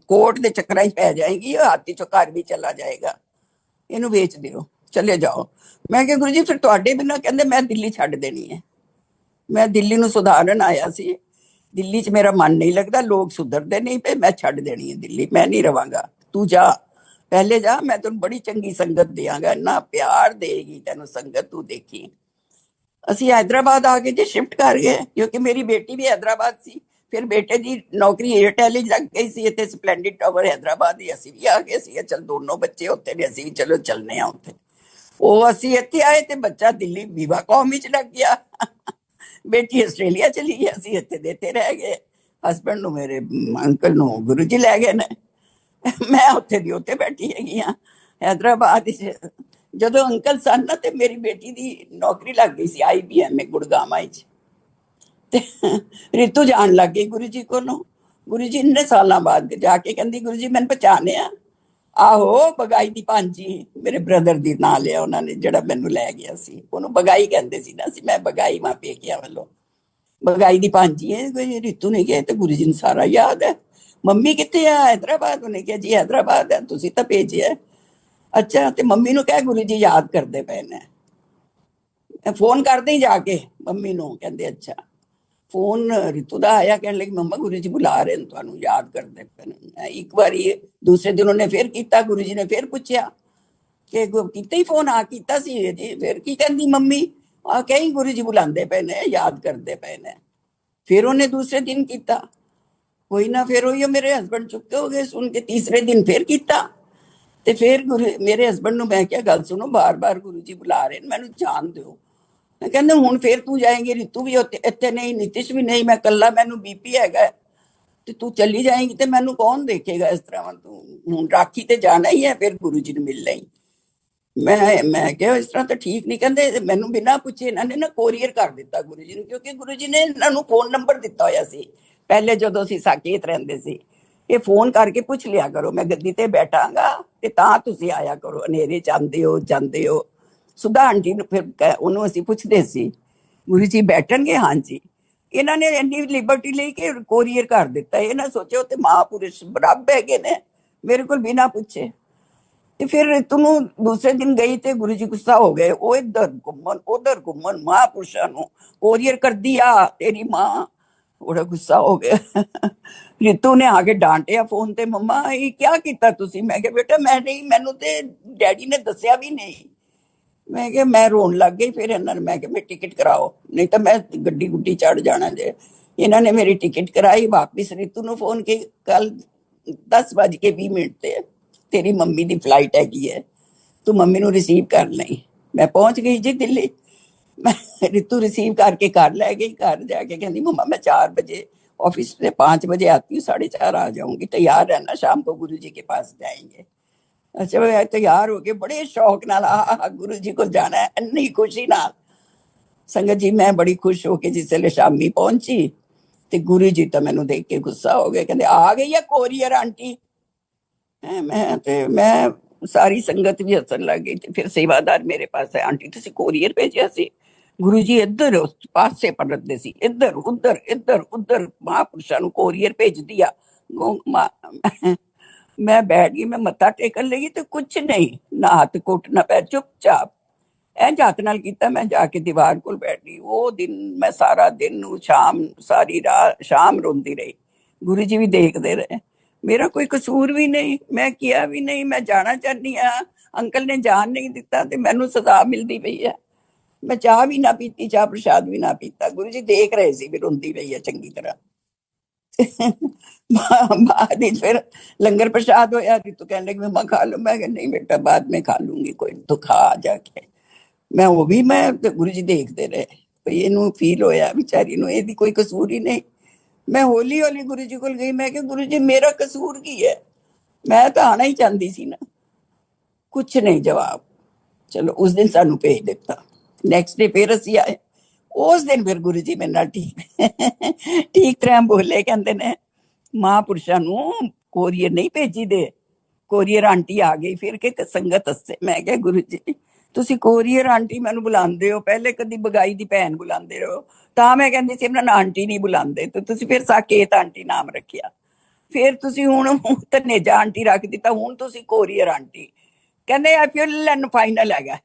ਕੋਰਟ ਦੇ ਚੱਕਰਾਂ 'ਚ ਪੈ ਜਾਏਗੀ, ਹਾਥੀ ਚੋਂ ਘਰ ਵੀ ਚਲਾ ਜਾਏਗਾ, ਇਹਨੂੰ ਵੇਚ ਦਿਓ, ਚਲੇ ਜਾਓ। ਮੈਂ ਕਿਹਾ ਗੁਰੂ ਜੀ ਫਿਰ ਤੁਹਾਡੇ ਬਿਨਾਂ, ਕਹਿੰਦੇ ਮੈਂ ਦਿੱਲੀ ਛੱਡ ਦੇਣੀ ਹੈ। ਮੈਂ ਦਿੱਲੀ ਨੂੰ ਸੁਧਾਰਨ ਆਇਆ ਸੀ, ਦਿੱਲੀ 'ਚ ਮੇਰਾ ਮਨ ਨਹੀਂ ਲੱਗਦਾ, ਲੋਕ ਸੁਧਰਦੇ ਨਹੀਂ ਪਏ, ਮੈਂ ਛੱਡ ਦੇਣੀ ਹੈ ਦਿੱਲੀ, ਮੈਂ ਨਹੀਂ ਰਵਾਂਗਾ, ਤੂੰ ਜਾ ਪਹਿਲੇ ਜਾ, ਮੈਂ ਤੈਨੂੰ ਬੜੀ ਚੰਗੀ ਸੰਗਤ ਦਿਆਂਗਾ, ਇੰਨਾ ਪਿਆਰ ਦੇਗੀ ਤੈਨੂੰ ਸੰਗਤ, ਤੂੰ ਦੇਖੀ। ਅਸੀਂ हैदराबाद ਆ ਕੇ ਜੇ ਸ਼ਿਫਟ ਕਰ ਗਏ, ਕਿਉਂਕਿ ਮੇਰੀ ਬੇਟੀ ਵੀ हैदराबाद ਸੀ। ਫਿਰ ਬੇਟੇ ਦੀ ਨੌਕਰੀ ਏਅਰਟੈਲ ਹੀ ਲੱਗ ਗਈ ਸੀ ਇੱਥੇ ਸਪਲੈਂਡਿਡ ਟਾਵਰ हैदराबाद ਹੀ। ਅਸੀਂ ਵੀ ਆ ਗਏ ਸੀ, ਚਲ ਦੋਨੋਂ ਬੱਚੇ ਉੱਥੇ ਨੇ, ਅਸੀਂ ਵੀ ਚਲੋ ਚੱਲਨੇ ਆ ਉੱਥੇ। ਉਹ ਅਸੀਂ ਇੱਥੇ ਆਏ ਤੇ ਬੱਚਾ ਦਿੱਲੀ ਵਿਵਾ ਕੌਮ ਵਿੱਚ ਲੱਗ ਗਿਆ। ਬੇਟੀ ਆਸਟ੍ਰੇਲੀਆ ਚਲੀ ਗਈ, ਅਸੀਂ ਇੱਥੇ ਦੇਤੇ ਰਹਿ ਗਏ। ਹਸਬੈਂਡ ਨੂੰ, ਮੇਰੇ ਅੰਕਲ ਨੂੰ ਗੁਰੂ ਜੀ ਲੈ ਗਏ ਨੇ, ਮੈਂ ਉੱਥੇ ਦੀ ਉੱਥੇ ਬੈਠੀ ਹੈਗੀ ਆ हैदराबाद ਵਿੱਚ। ਜਦੋਂ ਅੰਕਲ ਸਨ ਨਾ ਤੇ ਮੇਰੀ ਬੇਟੀ ਦੀ ਨੌਕਰੀ ਲੱਗ ਗਈ ਸੀ IBM ਗੁੜਗਾਵਾਂ ਵਿੱਚ। ਤੇ ਰਿਤੂ ਜਾਣ ਲੱਗ ਗਈ ਗੁਰੂ ਜੀ ਕੋਲੋਂ। ਗੁਰੂ ਜੀ ਇੰਨੇ ਸਾਲਾਂ ਬਾਅਦ ਜਾ ਕੇ ਕਹਿੰਦੀ ਗੁਰੂ ਜੀ ਮੈਨੂੰ ਪਛਾਣਿਆ। ਆਹੋ ਬਗਾਈ ਦੀ ਭਾਂਜੀ, ਮੇਰੇ ਬ੍ਰਦਰ ਦੀ ਨਾਂ ਲਿਆ ਉਹਨਾਂ ਨੇ, ਜਿਹੜਾ ਮੈਨੂੰ ਲੈ ਗਿਆ ਸੀ, ਉਹਨੂੰ ਬਗਾਈ ਕਹਿੰਦੇ ਸੀ ਨਾ ਅਸੀਂ, ਮੈਂ ਬਗਾਈ ਮਾਂ ਪੇਕਿਆਂ ਵੱਲੋਂ, ਬਗਾਈ ਦੀ ਭਾਂਜੀ ਹੈ। ਕੋਈ ਰਿਤੂ ਨੇ ਕਿਹਾ ਤੇ ਗੁਰੂ ਜੀ ਨੂੰ ਸਾਰਾ ਯਾਦ ਹੈ। ਮੰਮੀ ਕਿੱਥੇ ਆ? हैदराबाद। ਉਹਨੇ ਕਿਹਾ ਜੀ हैदराबाद ਹੈ, ਤੁਸੀਂ ਤਾਂ ਭੇਜਿਆ। ਅੱਛਾ, ਤੇ ਮੰਮੀ ਨੂੰ ਕਹਿ ਗੁਰੂ ਜੀ ਯਾਦ ਕਰਦੇ ਪਏ ਨੇ, ਫੋਨ ਕਰਦੇ ਹੀ ਜਾ ਕੇ ਮੰਮੀ ਨੂੰ। ਕਹਿੰਦੇ ਅੱਛਾ। ਫੋਨ ਰਿਤੂ ਦਾ ਆਇਆ, ਕਹਿਣ ਲੱਗੀ ਮੰਮਾ ਗੁਰੂ ਜੀ ਬੁਲਾ ਰਹੇ ਨੇ ਤੁਹਾਨੂੰ, ਯਾਦ ਕਰਦੇ ਪਏ ਨੇ। ਇੱਕ ਵਾਰੀ ਦੂਸਰੇ ਦਿਨ ਉਹਨੇ ਫਿਰ ਕੀਤਾ, ਗੁਰੂ ਜੀ ਨੇ ਫਿਰ ਪੁੱਛਿਆ ਕਿ ਕੀਤਾ ਹੀ ਫੋਨ? ਆ ਕੀਤਾ ਸੀ ਜੀ। ਫਿਰ ਕੀ ਕਹਿੰਦੀ ਮੰਮੀ? ਆ ਕਹੀਂ ਗੁਰੂ ਜੀ ਬੁਲਾਉਂਦੇ ਪਏ ਨੇ, ਯਾਦ ਕਰਦੇ ਪਏ ਨੇ। ਫਿਰ ਉਹਨੇ ਦੂਸਰੇ ਦਿਨ ਕੀਤਾ, ਕੋਈ ਨਾ, ਫਿਰ ਉਹੀ ਮੇਰੇ ਹਸਬੈਂਡ ਚੁੱਕੇ ਹੋ ਗਏ ਸੁਣ ਕੇ। ਤੀਸਰੇ ਦਿਨ ਫਿਰ ਕੀਤਾ ਤੇ ਫਿਰ ਮੇਰੇ ਹਸਬੈਂਡ ਨੂੰ ਮੈਂ ਕਿਹਾ ਗੱਲ ਸੁਣੋ, ਬਾਰ-ਬਾਰ ਗੁਰੂ ਜੀ ਬੁਲਾ ਰਹੇ ਨੇ, ਮੈਨੂੰ ਜਾਣ ਦਿਓ। ਮੈਂ ਕਹਿੰਦੇ ਹੁਣ ਫਿਰ ਤੂੰ ਜਾਏਂਗੀ, ਰਿਤੂ ਵੀ ਇੱਥੇ ਨਹੀਂ, ਨਿਤਿਸ਼ ਵੀ ਨਹੀਂ, ਮੈਂ ਕੱਲਾ, ਮੈਨੂੰ BP ਹੈਗਾ, ਤੇ ਤੂੰ ਚਲੀ ਜਾਏਂਗੀ ਤੇ ਮੈਨੂੰ ਕੌਣ ਦੇਖੇਗਾ ਇਸ ਤਰ੍ਹਾਂ? ਤੂੰ ਹੁਣ ਰਾਖੀ ਤੇ ਜਾਣਾ ਹੀ ਹੈ, ਫਿਰ ਗੁਰੂ ਜੀ ਨੂੰ ਮਿਲ ਲਈ। ਮੈਂ ਕਿਹਾ ਇਸ ਤਰ੍ਹਾਂ ਤਾਂ ਠੀਕ ਨਹੀਂ। ਕਹਿੰਦੇ ਮੈਨੂੰ ਬਿਨਾਂ ਪੁੱਛੇ ਇਹਨਾਂ ਨੇ ਨਾ ਕੋਰੀਅਰ ਕਰ ਦਿੱਤਾ ਗੁਰੂ ਜੀ ਨੂੰ, ਕਿਉਂਕਿ ਗੁਰੂ ਜੀ ਨੇ ਇਹਨਾਂ ਨੂੰ ਫੋਨ ਨੰਬਰ ਦਿੱਤਾ ਹੋਇਆ ਸੀ ਪਹਿਲੇ, ਜਦੋਂ ਅਸੀਂ ਸਾਕੇਤ ਰਹਿੰਦੇ ਸੀ। ਇਹ ਫੋਨ ਕਰਕੇ ਪੁੱਛ ਲਿਆ ਕਰੋ, ਮੈਂ ਗੱਦੀ ਤੇ ਬੈਠਾਂਗਾ ਤੇ ਤਾਂ ਤੁਸੀਂ ਆਇਆ ਕਰੋ, ਹਨੇਰੇ ਚ ਆਉਂਦੇ ਹੋ ਜਾਂਦੇ ਹੋ। ਸੁਧਾ ਆਂਟੀ ਨੂੰ ਫਿਰ ਉਹਨੂੰ ਅਸੀਂ ਪੁੱਛਦੇ ਸੀ, ਗੁਰੂ ਜੀ ਬੈਠਣਗੇ? ਹਾਂਜੀ। ਇਹਨਾਂ ਨੇ ਇੰਨੀ ਲਿਬਰਟੀ ਲਈ ਕਿ ਕੋਰੀਅਰ ਕਰ ਦਿੱਤਾ। ਇਹ ਨਾ ਸੋਚੋ ਤੇ ਮਹਾਂਪੁਰਸ਼ ਰੱਬ ਹੈਗੇ ਨੇ, ਮੇਰੇ ਕੋਲ ਬਿਨਾਂ ਪੁੱਛੇ। ਤੇ ਫਿਰ ਤੂੰ ਦੂਸਰੇ ਦਿਨ ਗਈ ਤੇ ਗੁਰੂ ਜੀ ਗੁੱਸਾ ਹੋ ਗਏ, ਉਹ ਇੱਧਰ ਘੁੰਮਣ ਉਧਰ ਘੁੰਮਣ, ਮਹਾਂਪੁਰਸ਼ਾਂ ਨੂੰ ਕੋਰੀਅਰ ਕਰਦੀ ਆ ਤੇਰੀ ਮਾਂ। ਬੜਾ ਗੁੱਸਾ ਹੋ ਗਿਆ। ਰਿਤੂ ਨੇ ਆ ਕੇ ਡਾਂਟਿਆ ਫੋਨ ਤੇ, ਮੰਮਾ ਇਹ ਕੀ ਕੀਤਾ ਤੁਸੀਂ? ਮੈਂ ਕਿਹਾ ਬੇਟਾ ਮੈਂ ਨਹੀਂ, ਮੈਨੂੰ ਤੇ ਡੈਡੀ ਨੇ ਦੱਸਿਆ ਵੀ ਨਹੀਂ। ਮੈਂ ਕਿਹਾ, ਮੈਂ ਰੋਣ ਲੱਗ ਗਈ। ਫਿਰ ਇਹਨਾਂ ਨੇ, ਮੈਂ ਕਿਹਾ ਮੈਂ ਟਿਕਟ ਕਰਾਓ, ਨਹੀਂ ਤਾਂ ਮੈਂ ਗੱਡੀ ਗੁੱਡੀ ਚੜ ਜਾਣਾ ਜੇ। ਇਹਨਾਂ ਨੇ ਮੇਰੀ ਟਿਕਟ ਕਰਾਈ ਵਾਪਿਸ। ਰਿਤੂ ਨੂੰ ਫੋਨ ਕੀ, ਕੱਲ 10:20 ਤੇ ਤੇਰੀ ਮੰਮੀ ਦੀ ਫਲਾਈਟ ਹੈਗੀ ਹੈ, ਤੂੰ ਮੰਮੀ ਨੂੰ ਰਿਸੀਵ ਕਰ ਲਈ। ਮੈਂ ਪਹੁੰਚ ਗਈ ਜੀ ਦਿੱਲੀ। मैं रितु रिसीव करके घर ले गई। घर जाके कहती मम्मा मैं 4 बजे ऑफिस से 5 बजे आती हूँ, 4:30 आ जाऊंगी, तैयार रहना, शाम को गुरु जी के पास जाएंगे। अच्छा मैं तैयार हो गए बड़े शौक नाल, गुरु जी को जाना है, इन्नी खुशी नाल। संगत जी मैं बड़ी खुश होके जिसले शामी पहुंची ते गुरु जी तो मैनू देख के गुस्सा हो गए, कहते आ गई है कोरियर आंटी। मैं सारी संगत भी हसन लग गई। फिर सेवादार मेरे पास है, आंटी तुसी कोरियर भेजिया सी? गुरु जी इधर उस पासे पलटते सी, इधर उधर महापुरुषों ਨੂੰ कोरियर भेज दिया। मैं बैठ गई, मैं मत्था टेकन लगी तो कुछ नहीं, ना हाथ कुट ना पैर, चुपचाप ਐ ਜਾਤ ਨਾਲ ਕੀਤਾ। ਮੈਂ ਜਾ ਕੇ ਦੀਵਾਰ ਕੋਲ ਬੈਠ ਗਈ। ਉਹ ਦਿਨ ਮੈਂ ਸਾਰਾ ਦਿਨ ਸ਼ਾਮ, ਸਾਰੀ ਰਾਤ ਸ਼ਾਮ ਰੋਂਦੀ ਰਹੀ। ਗੁਰੂ ਜੀ ਵੀ ਦੇਖਦੇ ਰਹੇ, ਮੇਰਾ ਕੋਈ ਕਸੂਰ ਵੀ ਨਹੀਂ, ਮੈਂ ਕਿਹਾ ਵੀ ਨਹੀਂ, ਮੈਂ ਜਾਣਾ ਚਾਹਨੀ ਆ, ਅੰਕਲ ਨੇ ਜਾਣ ਨਹੀਂ ਦਿੱਤਾ ਤੇ ਮੈਨੂੰ ਸਜ਼ਾ ਮਿਲਦੀ ਪਈ ਹੈ। ਮੈਂ ਚਾਹ ਵੀ ਨਾ ਪੀਤੀ, ਚਾਹ ਪ੍ਰਸ਼ਾਦ ਵੀ ਨਾ ਪੀਤਾ। ਗੁਰੂ ਜੀ ਦੇਖ ਰਹੇ ਸੀ ਵੀ ਰੋਂਦੀ ਪਈ ਹੈ ਚੰਗੀ ਤਰ੍ਹਾਂ। बाद में फिर लंगर प्रसाद होया, रितु कहने लगी मम्मा खा लो। मैं कहा नहीं बेटा बाद में खा लूंगी, कोई नहीं, तो खा जाके। मैं वो भी मैं ते गुरु जी देखते रहे, भई इहनूं फील होया बेचारी नूं, ਇਹਦੀ ਕੋਈ ਕਸੂਰ ਹੀ ਨਹੀਂ। ਮੈਂ ਹੌਲੀ ਹੌਲੀ ਗੁਰੂ ਜੀ ਕੋਲ ਗਈ, ਮੈਂ ਕਿਹਾ ਗੁਰੂ ਜੀ ਮੇਰਾ ਕਸੂਰ ਕੀ ਹੈ, ਮੈਂ ਤਾਂ ਆਣਾ ਹੀ ਚਾਹੁੰਦੀ ਸੀ ਨਾ। ਕੁਛ ਨਹੀਂ ਜਵਾਬ। ਚਲੋ ਉਸ ਦਿਨ ਸਾਨੂੰ ਭੇਜ ਦਿੱਤਾ। ਨੈਕਸਟ ਡੇ ਫਿਰ ਅਸੀਂ ਆਏ। ਉਸ ਦਿਨ ਫਿਰ ਗੁਰੂ ਜੀ ਮੇਰੇ ਨਾਲ ਠੀਕ ਤਰ੍ਹਾਂ ਬੋਲੇ, ਕਹਿੰਦੇ ਨੇ ਮਹਾਂਪੁਰਸ਼ਾਂ ਨੂੰ ਕੋਰੀਅਰ ਨਹੀਂ ਭੇਜੀ ਦੇ, ਕੋਰੀਅਰ ਆਂਟੀ ਆ ਗਈ ਫਿਰ ਕਿ ਸੰਗਤ ਵਾਸਤੇ। ਮੈਂ ਕਿਹਾ ਗੁਰੂ ਜੀ ਤੁਸੀਂ ਕੋਰੀਅਰ ਆਂਟੀ ਮੈਨੂੰ ਬੁਲਾਉਂਦੇ ਹੋ, ਪਹਿਲੇ ਕਦੀ ਬਗਾਈ ਦੀ ਭੈਣ ਬੁਲਾਉਂਦੇ ਰਹੋ, ਤਾਂ ਮੈਂ ਕਹਿੰਦੀ ਸੀ ਇਹਨਾਂ ਆਂਟੀ ਨਹੀਂ ਬੁਲਾਉਂਦੇ, ਤੇ ਤੁਸੀਂ ਫਿਰ ਸਾਕੇਤ ਆਂਟੀ ਨਾਮ ਰੱਖਿਆ। ਫਿਰ ਤੁਸੀਂ ਹੁਣ ਧਨੇਜਾ ਆਂਟੀ ਰੱਖ ਦਿੱਤਾ, ਹੁਣ ਤੁਸੀਂ ਕੋਰੀਅਰ ਆਂਟੀ। ਕਹਿੰਦੇ ਆ ਫੁੱਲ ਐਂਡ ਫਾਈਨਲ ਹੈਗਾ,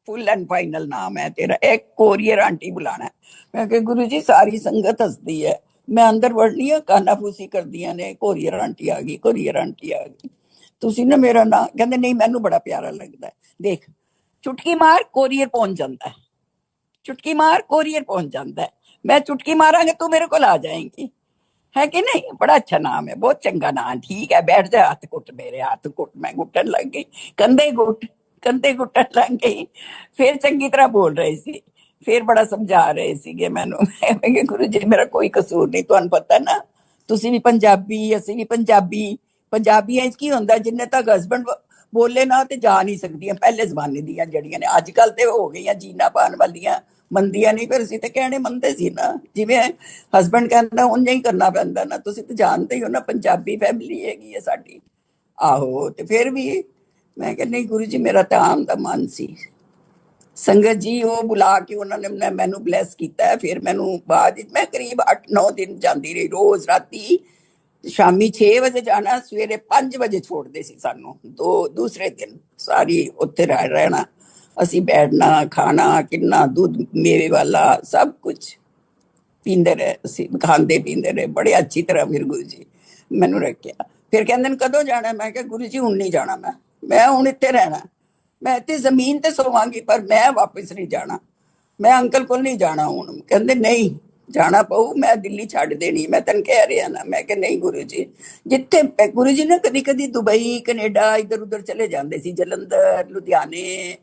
ਫੁੱਲ ਐਂਡ ਫਾਈਨਲ ਨਾਮ ਹੈ ਤੇਰਾ, ਇੱਕ ਕੋਰੀਅਰ ਆਂਟੀ ਬੁਲਾਣਾ। ਮੈਂ ਕਿਹਾ ਗੁਰੂ ਜੀ ਸਾਰੀ ਸੰਗਤ ਹੱਸਦੀ ਹੈ, ਮੈਂ ਅੰਦਰ ਵੜਨੀ ਆ, ਕਾਨਾਫੂਸੀ ਕਰਦੀਆਂ ਨੇ, ਕੋਰੀਅਰ ਆਂਟੀ ਆ ਗਈ, ਕੋਰੀਅਰ ਆਂਟੀ ਆ ਗਈ, ਤੁਸੀਂ ਨਾ ਮੇਰਾ ਨਾਂ। ਕਹਿੰਦੇ ਨਹੀਂ ਮੈਨੂੰ ਬੜਾ ਪਿਆਰਾ ਲੱਗਦਾ, ਦੇਖ ਚੁਟਕੀ ਮਾਰ ਕੋਰੀਅਰ ਪਹੁੰਚ ਜਾਂਦਾ, ਚੁਟਕੀ ਮਾਰ ਕੋਰੀਅਰ ਪਹੁੰਚ ਜਾਂਦਾ, ਮੈਂ ਚੁਟਕੀ ਮਾਰਾਂਗੇ ਤੂੰ ਮੇਰੇ ਕੋਲ ਆ ਜਾएगी, है कि नहीं। बड़ा अच्छा नाम है, बहुत चंगा नाम, ठीक है बैठ जा, हाथ कुट, मेरे हाथ कुट, मैं घुटन लग गई, कंधे घुटन लग गई। फिर चंगी तरह बोल रहे सी, फिर बड़ा समझा रहे ਸੀਗੇ ਮੈਨੂੰ। ਮੈਂ ਕਿਹਾ ਗੁਰੂ ਜੀ ਮੇਰਾ ਕੋਈ ਕਸੂਰ ਨਹੀਂ, ਤੁਹਾਨੂੰ ਪਤਾ ਨਾ ਤੁਸੀਂ ਵੀ ਪੰਜਾਬੀ ਅਸੀਂ ਵੀ ਪੰਜਾਬੀ। ਪੰਜਾਬੀਆਂ 'ਚ ਕੀ ਹੁੰਦਾ, ਜਿੰਨੇ ਤੱਕ ਹਸਬੈਂਡ ਬੋਲੇ ਨਾ ਤੇ ਜਾ ਨਹੀਂ ਸਕਦੀਆਂ, ਪਹਿਲੇ ਜ਼ਮਾਨੇ ਦੀਆਂ ਜਿਹੜੀਆਂ ਨੇ। ਅੱਜ ਕੱਲ ਤੇ ਹੋ ਗਈਆਂ ਜੀਨਾ ਪਾਉਣ ਵਾਲੀਆਂ, ਮੰਨਦੀਆਂ ਨਹੀਂ, ਫਿਰ ਅਸੀਂ ਤੇ ਕਹਿਣੇ ਮੰਨਦੇ ਸੀ ਨਾ, ਜਿਵੇਂ ਹਸਬੈਂਡ ਕਹਿੰਦਾ ਉਂਝ ਹੀ ਕਰਨਾ ਪੈਂਦਾ ਨਾ। ਤੁਸੀਂ ਤਾਂ ਜਾਣਦੇ ਹੀ ਹੋ ਨਾ ਪੰਜਾਬੀ ਫੈਮਿਲੀ ਹੈਗੀ ਹੈ ਸਾਡੀ। ਆਹੋ ਤੇ ਫਿਰ ਵੀ ਮੈਂ ਕਿਹਾ ਨਹੀਂ ਗੁਰੂ ਜੀ ਮੇਰਾ ਤਾਂ ਆਮ ਦਾ ਮਨ ਸੀ। ਸੰਗਤ ਜੀ ਉਹ ਬੁਲਾ ਕੇ ਉਹਨਾਂ ਨੇ ਮੈਨੂੰ ਬਲੈਸ ਕੀਤਾ। ਫਿਰ ਮੈਨੂੰ ਬਾਅਦ ਵਿੱਚ ਮੈਂ ਕਰੀਬ 8-9 ਦਿਨ ਜਾਂਦੀ ਰਹੀ, ਰੋਜ਼ ਰਾਤੀ ਸ਼ਾਮੀ 6 ਵਜੇ ਜਾਣਾ, ਸਵੇਰੇ 5 ਵਜੇ ਛੋੜਦੇ ਸੀ ਸਾਨੂੰ। ਦੂਸਰੇ ਦਿਨ ਸਾਰੀ ਉੱਥੇ ਰਹਿਣਾ, ਅਸੀਂ ਬੈਠਣਾ, ਖਾਣਾ, ਕਿੰਨਾ ਦੁੱਧ ਮੇਵੇ ਵਾਲਾ ਸਭ ਕੁਛ ਪੀਂਦੇ ਰਹੇ, ਅਸੀਂ ਖਾਂਦੇ ਪੀਂਦੇ ਰਹੇ ਬੜੇ ਅੱਛੀ ਤਰ੍ਹਾਂ। ਫਿਰ ਗੁਰੂ ਜੀ ਮੈਨੂੰ ਰੱਖਿਆ। ਫਿਰ ਕਹਿੰਦੇ ਨੇ ਕਦੋਂ ਜਾਣਾ, ਮੈਂ ਕਿਹਾ ਗੁਰੂ ਜੀ ਹੁਣ ਨਹੀਂ ਜਾਣਾ, ਮੈਂ ਹੁਣ ਇੱਥੇ ਰਹਿਣਾ, ਮੈਂ ਇੱਥੇ ਜ਼ਮੀਨ ਤੇ ਸੋਵਾਂਗੀ, ਪਰ ਮੈਂ ਵਾਪਿਸ ਨਹੀਂ ਜਾਣਾ, ਮੈਂ ਅੰਕਲ ਕੋਲ ਨਹੀਂ ਜਾਣਾ ਹੁਣ। ਕਹਿੰਦੇ ਨਹੀਂ ਜਾਣਾ ਪਊ, ਮੈਂ ਦਿੱਲੀ ਛੱਡ ਦੇਣੀ, ਮੈਂ ਤੈਨੂੰ ਕਹਿ ਰਿਹਾ ਨਾ। ਮੈਂ ਕਿਹਾ ਨਹੀਂ ਗੁਰੂ ਜੀ, ਜਿੱਥੇ ਗੁਰੂ ਜੀ ਨੇ ਕਦੀ ਕਦੀ ਦੁਬਈ ਕੈਨੇਡਾ ਇੱਧਰ ਉੱਧਰ ਚਲੇ ਜਾਂਦੇ ਸੀ, ਜਲੰਧਰ ਲੁਧਿਆਣੇ।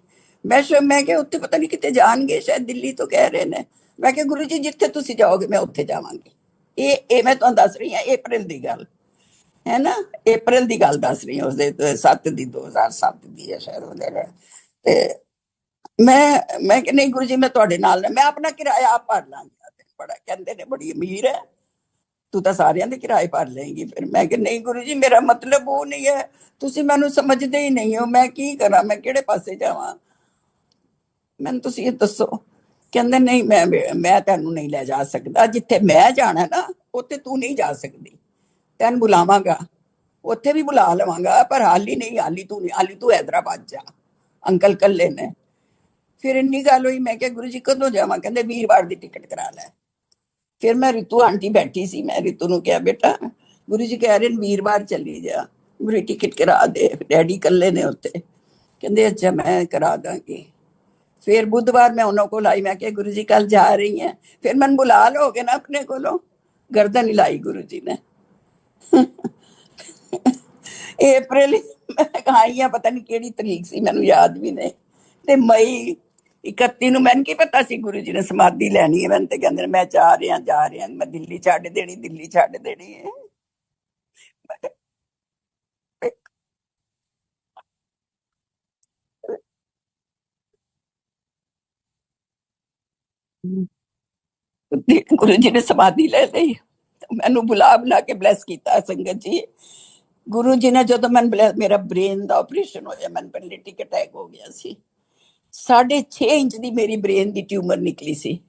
ਮੈਂ ਕਿਹਾ ਉੱਥੇ ਪਤਾ ਨਹੀਂ ਕਿਤੇ ਜਾਣਗੇ, ਸ਼ਾਇਦ ਦਿੱਲੀ ਤੋਂ ਕਹਿ ਰਹੇ ਨੇ। ਮੈਂ ਕਿਹਾ ਗੁਰੂ ਜੀ ਜਿੱਥੇ ਤੁਸੀਂ ਜਾਓਗੇ ਮੈਂ ਉੱਥੇ ਜਾਵਾਂਗੀ। ਇਹ ਮੈਂ ਤੁਹਾਨੂੰ ਦੱਸ ਰਹੀ ਹਾਂ ਅਪ੍ਰੈਲ ਦੀ ਗੱਲ ਹੈ ਨਾ, ਅਪ੍ਰੈਲ ਦੀ ਗੱਲ ਦੱਸ ਰਹੀ ਹਾਂ, ਉਸਦੇ 7 ਦੀ 2007 ਦੀ ਹੈ ਸ਼ਾਇਦ ਵਗੈਰਾ। ਤੇ ਮੈਂ ਕਿ ਨਹੀਂ ਗੁਰੂ ਜੀ ਮੈਂ ਤੁਹਾਡੇ ਨਾਲ, ਮੈਂ ਆਪਣਾ ਕਿਰਾਇਆ ਆਪ ਭਰ ਲਾਂਗੀ। ਬੜਾ ਕਹਿੰਦੇ ਨੇ ਬੜੀ ਅਮੀਰ ਹੈ ਤੂੰ, ਤਾਂ ਸਾਰਿਆਂ ਦੇ ਕਿਰਾਏ ਭਰ ਲਏਗੀ। ਫਿਰ ਮੈਂ ਕਿ ਨਹੀਂ ਗੁਰੂ ਜੀ ਮੇਰਾ ਮਤਲਬ ਉਹ ਨਹੀਂ ਹੈ, ਤੁਸੀਂ ਮੈਨੂੰ ਸਮਝਦੇ ਹੀ ਨਹੀਂ ਹੋ, ਮੈਂ ਕੀ ਕਰਾਂ, ਮੈਂ ਕਿਹੜੇ ਪਾਸੇ ਜਾਵਾਂ, ਮੈਨੂੰ ਤੁਸੀਂ ਇਹ ਦੱਸੋ। ਕਹਿੰਦੇ ਨਹੀਂ ਮੈਂ ਤੈਨੂੰ ਨਹੀਂ ਲੈ ਜਾ ਸਕਦਾ, ਜਿੱਥੇ ਮੈਂ ਜਾਣਾ ਨਾ ਉੱਥੇ ਤੂੰ ਨਹੀਂ ਜਾ ਸਕਦੀ, ਤੈਨੂੰ ਬੁਲਾਵਾਂਗਾ, ਉੱਥੇ ਵੀ ਬੁਲਾ ਲਵਾਂਗਾ, ਪਰ ਹਾਲੀ ਨਹੀਂ, ਹਾਲੀ ਤੂੰ ਹੈਦਰਾਬਾਦ ਜਾ, ਅੰਕਲ ਕੱਲੇ ਨੇ। ਫਿਰ ਇੰਨੀ ਗੱਲ ਹੋਈ, ਮੈਂ ਕਿਹਾ ਗੁਰੂ ਜੀ ਕਦੋਂ ਜਾਵਾਂ, ਕਹਿੰਦੇ ਵੀਰਵਾਰ ਦੀ ਟਿਕਟ ਕਰਾ ਲੈ। ਫਿਰ ਮੈਂ ਰਿਤੂ ਆਂਟੀ ਬੈਠੀ ਸੀ, ਮੈਂ ਰਿਤੂ ਨੂੰ ਕਿਹਾ ਬੇਟਾ ਗੁਰੂ ਜੀ ਕਹਿ ਰਹੇ ਨੇ ਵੀਰਵਾਰ ਚਲੀ ਜਾ, ਮੇਰੀ ਟਿਕਟ ਕਰਾ ਦੇ, ਡੈਡੀ ਕੱਲੇ ਨੇ ਉੱਥੇ। ਕਹਿੰਦੇ ਅੱਛਾ ਮੈਂ ਕਰਾ ਦਾਂਗੀ। ਫਿਰ ਬੁੱਧਵਾਰ ਮੈਂ ਉਹਨਾਂ ਕੋਲ ਆਈ, ਮੈਂ ਕਿਹਾ ਗੁਰੂ ਜੀ ਕੱਲ ਜਾ ਰਹੀ ਹੈ, ਫਿਰ ਮੈਨੂੰ ਬੁਲਾ ਲਓਗੇ ਨਾ ਆਪਣੇ ਕੋਲੋਂ। ਗਰਦਨ ਹਿਲਾਈ ਗੁਰੂ ਜੀ ਨੇ। ਅਪ੍ਰੈਲ ਆਈ ਆ, ਪਤਾ ਨਹੀਂ ਕਿਹੜੀ ਤਰੀਕ ਸੀ ਮੈਨੂੰ ਯਾਦ ਵੀ ਨਹੀਂ, ਤੇ ਮਈ 31 ਨੂੰ ਮੈਨੂੰ ਕੀ ਪਤਾ ਸੀ ਗੁਰੂ ਜੀ ਨੇ ਸਮਾਧੀ ਲੈਣੀ ਹੈ। ਮੈਨੂੰ ਤੇ ਕਹਿੰਦੇ ਮੈਂ ਜਾ ਰਿਹਾ ਮੈਂ ਦਿੱਲੀ ਛੱਡ ਦੇਣੀ ਹੈ। ਗੁਰੂ ਜੀ ਨੇ ਸਮਾਧੀ ਲੈ ਲਈ, ਮੈਨੂੰ ਬੁਲਾ ਕੇ ਬਲੈਸ ਕੀਤਾ। ਸੰਗਤ ਜੀ ਗੁਰੂ ਜੀ ਨੇ ਜਦੋਂ ਮੈਨੂੰ ਮੇਰਾ ਬ੍ਰੇਨ ਦਾ ਆਪਰੇਸ਼ਨ ਹੋਇਆ, ਮੈਨੂੰ ਪੈਰਾਲਿਟਿਕ ਅਟੈਕ ਹੋ ਗਿਆ ਸੀ, 6.5 ਇੰਚ ਦੀ ਮੇਰੀ ਬ੍ਰੇਨ ਦੀ ਟਿਊਮਰ ਨਿਕਲੀ ਸੀ।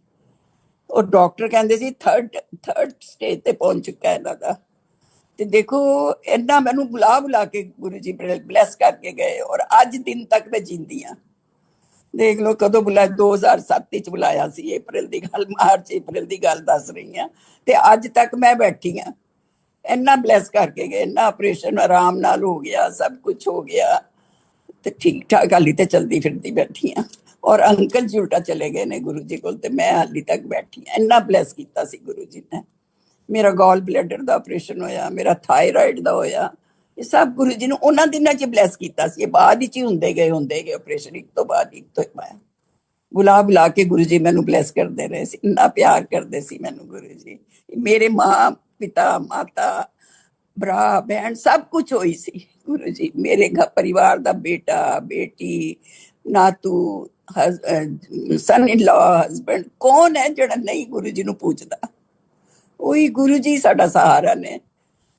ਉਹ ਡਾਕਟਰ ਕਹਿੰਦੇ ਸੀ ਥਰਡ ਸਟੇਜ ਤੇ ਪਹੁੰਚ ਚੁੱਕਾ ਇਹਨਾਂ ਦਾ। ਤੇ ਦੇਖੋ ਇੰਨਾ ਮੈਨੂੰ ਬੁਲਾ ਕੇ ਗੁਰੂ ਜੀ ਬਲੈਸ ਕਰਕੇ ਗਏ, ਔਰ ਅੱਜ ਦਿਨ ਤੱਕ ਮੈਂ ਜਿੰਦੀ ਹਾਂ। ਦੇਖ ਲਓ ਕਦੋਂ ਬੁਲਾਇਆ, 2007 ਚ ਬੁਲਾਇਆ ਸੀ, ਅਪ੍ਰੈਲ ਦੀ ਗੱਲ, ਮਾਰਚ ਅਪ੍ਰੈਲ ਦੀ ਗੱਲ ਦੱਸ ਰਹੀ ਹਾਂ। ਤੇ ਅੱਜ ਤੱਕ ਮੈਂ ਬੈਠੀ ਹਾਂ, ਇੰਨਾ ਬਲੈਸ ਕਰਕੇ ਗਏ, ਇੰਨਾ ਆਪਰੇਸ਼ਨ ਆਰਾਮ ਨਾਲ ਹੋ ਗਿਆ, ਸਭ ਕੁਝ ਹੋ ਗਿਆ, ਤੇ ਠੀਕ ਠਾਕ ਹਾਲੀ ਤੇ ਚਲਦੀ ਫਿਰਦੀ ਬੈਠੀ ਹਾਂ। और अंकल जी उल्टा चले गए ने गुरु जी कोल, ते मैं हाली तक बैठी हां। इन्ना ब्लैस कीता सी गुरु जी ने। मेरा गॉल ब्लैडर दा ऑपरेशन होया, मेरा थायराइड दा होया, ये सब गुरु जी ने उन्हां दिनां च ब्लैस कीता सी। बाद विच ही हुंदे गए ऑपरेशन, एक तो बाद एक तो बाद बुला बुला के गुरु जी मैनू ब्लैस करते रहे सी। इन्ना प्यार करते सी मैनू गुरु जी। मेरे मां पिता माता भरा बहन सब कुछ होई सी गुरु जी। मेरे घर परिवार दा बेटा बेटी नातू सन इन लॉ हसबैंड कौन है जेड़ा नहीं गुरु जी नू पूजदा। ਉਹੀ ਗੁਰੂ ਜੀ ਸਾਡਾ ਸਹਾਰਾ ਨੇ।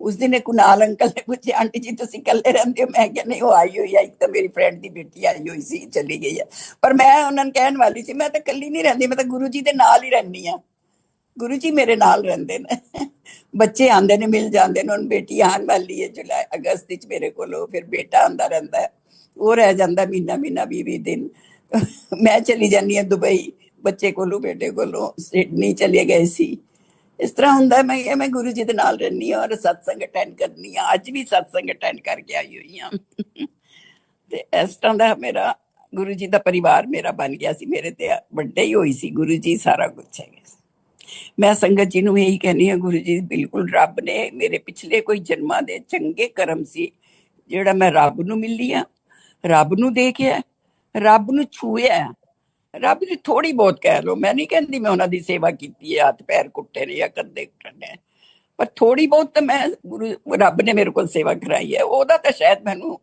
ਉਸ ਦਿਨ ਕੁਨਾਲ ਅੰਕਲ ਨੇ ਪੁੱਛਿਆ ਆਂਟੀ ਜੀ ਤੁਸੀਂ ਇਕੱਲੇ ਰਹਿੰਦੇ ਹੋ? ਮੈਂ ਕਿਹਾ ਨਹੀਂ, ਉਹ ਆਈ ਹੋਈ ਆ, ਇੱਕ ਤਾਂ ਮੇਰੀ ਫਰੈਂਡ ਦੀ ਬੇਟੀ ਆਈ ਹੋਈ ਸੀ, ਚਲੀ ਗਈ ਆ। ਪਰ ਮੈਂ ਉਹਨਾਂ ਨੂੰ ਕਹਿਣ ਵਾਲੀ ਸੀ ਮੈਂ ਤਾਂ ਇਕੱਲੀ ਨਹੀਂ ਰਹਿੰਦੀ, ਮੈਂ ਤਾਂ ਗੁਰੂ ਜੀ ਦੇ ਨਾਲ ਹੀ ਰਹਿੰਦੀ ਆ। ਗੁਰੂ ਜੀ ਮੇਰੇ ਨਾਲ ਰਹਿੰਦੇ ਨੇ। ਬੱਚੇ ਆਉਂਦੇ ਨੇ ਮਿਲ ਜਾਂਦੇ ਨੇ। ਹੁਣ ਬੇਟੀ ਆਉਣ ਵਾਲੀ ਹੈ ਜੁਲਾਈ ਅਗਸਤ ਵਿੱਚ ਮੇਰੇ ਕੋਲੋਂ, ਫਿਰ ਬੇਟਾ ਆਉਂਦਾ ਰਹਿੰਦਾ ਹੈ, ਉਹ ਰਹਿ ਜਾਂਦਾ ਮਹੀਨਾ ਮਹੀਨਾ 20 ਦਿਨ। ਮੈਂ ਚਲੀ ਜਾਂਦੀ ਹਾਂ ਦੁਬਈ ਬੱਚੇ ਕੋਲੋਂ ਬੇਟੇ ਕੋਲੋਂ, ਸਿਡਨੀ ਚਲੇ ਗਏ ਸੀ। ਇਸ ਤਰ੍ਹਾਂ ਹੁੰਦਾ ਮੈਂ ਗੁਰੂ ਜੀ ਦੇ ਨਾਲ ਰਹਿੰਦੀ ਹਾਂ ਔਰ ਸਤਸੰਗ ਅਟੈਂਡ ਕਰਨੀ ਆ। ਅੱਜ ਵੀ ਸਤਸੰਗ ਅਟੈਂਡ ਕਰਕੇ ਆਈ ਹੋਈ ਹਾਂ। ਤੇ ਇਸ ਤਰ੍ਹਾਂ ਦਾ ਮੇਰਾ ਗੁਰੂ ਜੀ ਦਾ ਪਰਿਵਾਰ ਮੇਰਾ ਬਣ ਗਿਆ ਸੀ। ਮੇਰੇ ਤੇ ਵੱਡੇ ਹੀ ਹੋਈ ਸੀ ਗੁਰੂ ਜੀ, ਸਾਰਾ ਕੁਛ ਹੈਗਾ। ਮੈਂ ਸੰਗਤ ਜੀ ਨੂੰ ਇਹੀ ਕਹਿੰਦੀ ਹਾਂ, ਗੁਰੂ ਜੀ ਬਿਲਕੁਲ ਰੱਬ ਨੇ ਮੇਰੇ ਪਿਛਲੇ ਕੋਈ ਜਨਮਾਂ ਦੇ ਚੰਗੇ ਕਰਮ ਸੀ ਜਿਹੜਾ ਮੈਂ ਰੱਬ ਨੂੰ ਮਿਲੀ ਆ, ਰੱਬ ਨੂੰ ਦੇਖਿਆ, ਰੱਬ ਨੂੰ ਛੂਇਆ। ਰੱਬ ਦੀ ਥੋੜੀ ਬਹੁਤ ਕਹਿ ਲਓ, ਮੈਂ ਨਹੀਂ ਕਹਿੰਦੀ ਮੈਂ ਉਹਨਾਂ ਦੀ ਸੇਵਾ ਕੀਤੀ ਹੈ, ਹੱਥ ਪੈਰ ਕੁੱਟੇ ਨੇ ਜਾਂ ਕੰਧੇ ਕੱਢੇ, ਪਰ ਥੋੜੀ ਬਹੁਤ ਤਾਂ ਮੈਂ ਰੱਬ ਨੇ ਮੇਰੇ ਕੋਲ ਸੇਵਾ ਕਰਾਈ ਹੈ। ਉਹਦਾ ਤਾਂ ਸ਼ਾਇਦ ਮੈਨੂੰ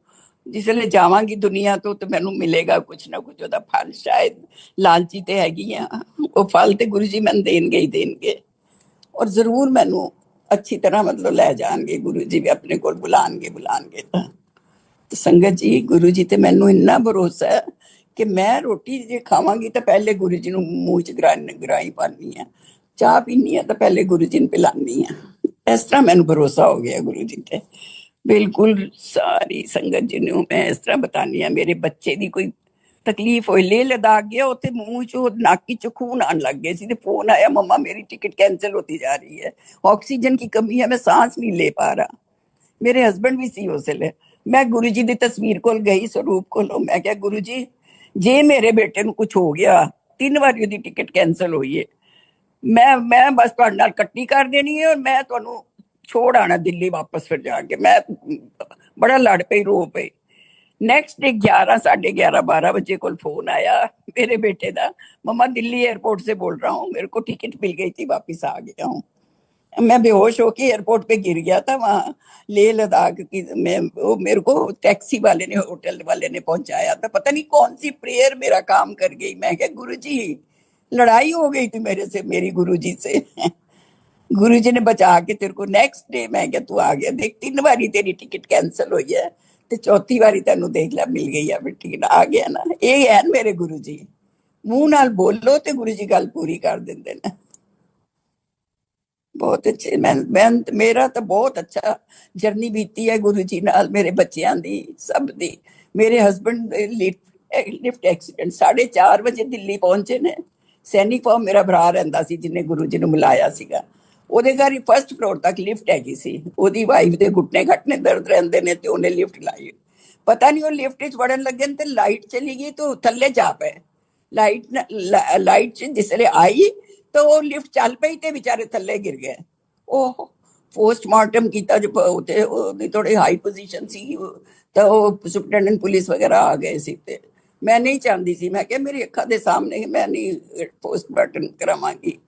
ਜਿਸਲੇ ਜਾਵਾਂਗੀ ਦੁਨੀਆ ਤੋਂ ਤੇ ਮੈਨੂੰ ਮਿਲੇਗਾ ਕੁਛ ਨਾ ਕੁਛ ਉਹਦਾ ਫਲ। ਸ਼ਾਇਦ ਲਾਲਚੀ ਤੇ ਹੈਗੀ ਆ, ਉਹ ਫਲ ਤੇ ਗੁਰੂ ਜੀ ਮੈਨੂੰ ਦੇਣਗੇ ਹੀ ਦੇਣਗੇ। ਔਰ ਜ਼ਰੂਰ ਮੈਨੂੰ ਅੱਛੀ ਤਰ੍ਹਾਂ ਮਤਲਬ ਲੈ ਜਾਣਗੇ ਗੁਰੂ ਜੀ ਵੀ, ਆਪਣੇ ਕੋਲ ਬੁਲਾਣਗੇ ਤਾਂ। ਸੰਗਤ ਜੀ ਗੁਰੂ ਜੀ ਤੇ ਮੈਨੂੰ ਇੰਨਾ ਭਰੋਸਾ ਹੈ ਕਿ ਮੈਂ ਰੋਟੀ ਜੇ ਖਾਵਾਂਗੀ ਤਾਂ ਪਹਿਲੇ ਗੁਰੂ ਜੀ ਨੂੰ ਮੂੰਹ ਚ ਗਰਾਈ ਪਾਣੀ ਆ, ਚਾਹ ਪੀਣੀ ਆ ਤਾਂ ਪਹਿਲੇ ਗੁਰੂ ਜੀ ਨੂੰ ਪਿਲਾਨੀ ਆ। ਇਸ ਤਰ੍ਹਾਂ ਮੈਨੂੰ ਭਰੋਸਾ ਹੋ ਗਿਆ ਗੁਰੂ ਜੀ ਤੇ। ਬਿਲਕੁਲ ਸਾਰੀ ਸੰਗਤ ਜੀ ਨੂੰ ਮੈਂ ਇਸ ਤਰ੍ਹਾਂ ਬਤਾਨੀ ਆ। ਮੇਰੇ ਬੱਚੇ ਦੀ ਕੋਈ ਤਕਲੀਫ ਹੋਈ, ਲੇਹ ਲਦਾਖ ਗਿਆ, ਉੱਥੇ ਮੂੰਹ ਚੋਂ ਨਾਕੀ ਚ ਖੂਨ ਆਣ ਲੱਗ ਗਏ ਸੀ ਤੇ ਫੋਨ ਆਇਆ, मम्मा मेरी टिकट कैंसिल होती जा रही है, ऑक्सीजन की कमी है, मैं सांस नहीं ले पा रहा। ਮੇਰੇ ਹਸਬੰਡ ਵੀ ਸੀ ਉਸ ਵੇਲੇ। ਮੈਂ ਗੁਰੂ ਜੀ ਦੀ ਤਸਵੀਰ ਕੋਲ ਗਈ, ਸਰੂਪ ਕੋਲੋਂ। ਮੈਂ ਕਿਹਾ ਗੁਰੂ ਜੀ ਜੇ ਮੇਰੇ ਬੇਟੇ ਨੂੰ ਕੁਝ ਹੋ ਗਿਆ, 3 ਵਾਰੀ ਉਹਦੀ ਟਿਕਟ ਕੈਂਸਲ ਹੋਈ ਹੈ, ਮੈਂ ਬਸ ਤੁਹਾਡੇ ਨਾਲ ਕੱਟੀ ਕਰ ਦੇਣੀ ਹੈ ਔਰ ਮੈਂ ਤੁਹਾਨੂੰ ਛੋੜ ਆਣਾ ਦਿੱਲੀ ਵਾਪਸ। ਫਿਰ ਜਾ ਕੇ ਮੈਂ ਬੜਾ ਲੜ ਪਈ, ਰੋ ਪਈ। नेक्स्ट डे 11 11:30 12 बजे को फोन आया मेरे बेटे का, मम्मा दिल्ली एयरपोर्ट से बोल रहा हूँ, मेरे को टिकट मिल गई थी, वापिस आ गया हूँ। मैं बेहोश होके एयरपोर्ट पे गिर गया था वहाँ लेह लद्दाख की। मैं वो मेरे को टैक्सी वाले ने, होटल वाले ने पहुंचाया था। पता नहीं कौन सी प्रेयर मेरा काम कर गई। मैं क्या गुरु जी लड़ाई हो गई थी मेरे से, मेरी गुरु जी से। गुरु जी ने बचा के तेरे को नेक्स्ट डे मैं क्या तू आ गया, देख 3 बारी तेरी टिकट कैंसिल हुई है ਤੇ ਚੌਥੀ ਵਾਰੀ ਤੈਨੂੰ ਦੇਖ ਲੈ ਮਿਲ ਗਈ ਆ ਵੀ ਟਿਕਟ, ਆ ਗਿਆ ਨਾ। ਇਹ ਹੈ ਮੇਰੇ ਗੁਰੂ ਜੀ, ਮੂੰਹ ਨਾਲ ਬੋਲੋ ਤੇ ਗੁਰੂ ਜੀ ਗੱਲ ਪੂਰੀ ਕਰ ਦਿੰਦੇ ਨੇ। ਬਹੁਤ ਅੱਛੇ। ਮੈਂ ਮੇਰਾ ਤਾਂ ਬਹੁਤ ਅੱਛਾ ਜਰਨੀ ਬੀਤੀ ਹੈ ਗੁਰੂ ਜੀ ਨਾਲ, ਮੇਰੇ ਬੱਚਿਆਂ ਦੀ, ਸਭ ਦੀ। ਮੇਰੇ ਹਸਬੰਡ ਲਿਫਟ ਐਕਸੀਡੈਂਟ 4:30 ਵਜੇ ਦਿੱਲੀ ਪਹੁੰਚੇ ਨੇ। ਸੈਨਿਕ ਫਾਰਮ ਮੇਰਾ ਭਰਾ ਰਹਿੰਦਾ ਸੀ ਜਿਹਨੇ ਗੁਰੂ ਜੀ ਨੂੰ ਮਿਲਾਇਆ ਸੀਗਾ, ਉਹਦੇ ਘਰ ਫਸਟ ਫਲੋਰ ਤੱਕ ਲਿਫਟ ਹੈਗੀ ਸੀ। ਉਹਦੀ ਵਾਈਫ ਦੇ ਘੁੱਟਨੇ ਘਟਨੇ ਦਰਦ ਰਹਿੰਦੇ ਨੇ ਤੇ ਉਹਨੇ ਲਿਫਟ ਲਾਈ। ਪਤਾ ਨਹੀਂ ਉਹ ਲਿਫਟ 'ਚ ਵੜਨ ਲੱਗੇ ਤੇ ਲਾਈਟ ਚਲੀ ਗਈ ਤੇ ਥੱਲੇ ਜਾ ਪਏ। ਲਾਈਟ 'ਚ ਜਿਸਲੇ ਆਈ ਤਾਂ ਉਹ ਲਿਫਟ ਚੱਲ ਪਈ ਤੇ ਵਿਚਾਰੇ ਥੱਲੇ ਗਿਰ ਗਏ। ਉਹ ਪੋਸਟਮਾਰਟਮ ਕੀਤਾ ਜੋ ਉੱਥੇ, ਉਹਦੀ ਥੋੜੀ ਹਾਈ ਪੋਜੀਸ਼ਨ ਸੀ ਤਾਂ ਉਹ ਸੁਪਰਡੈਂਟ ਪੁਲਿਸ ਵਗੈਰਾ ਆ ਗਏ ਸੀ। ਤੇ ਮੈਂ ਨਹੀਂ ਚਾਹੁੰਦੀ ਸੀ, ਮੈਂ ਕਿਹਾ ਮੇਰੀ ਅੱਖਾਂ ਦੇ ਸਾਹਮਣੇ ਮੈਂ ਨਹੀਂ ਪੋਸਟਮਾਰਟਮ ਕਰਾਵਾਂਗੀ।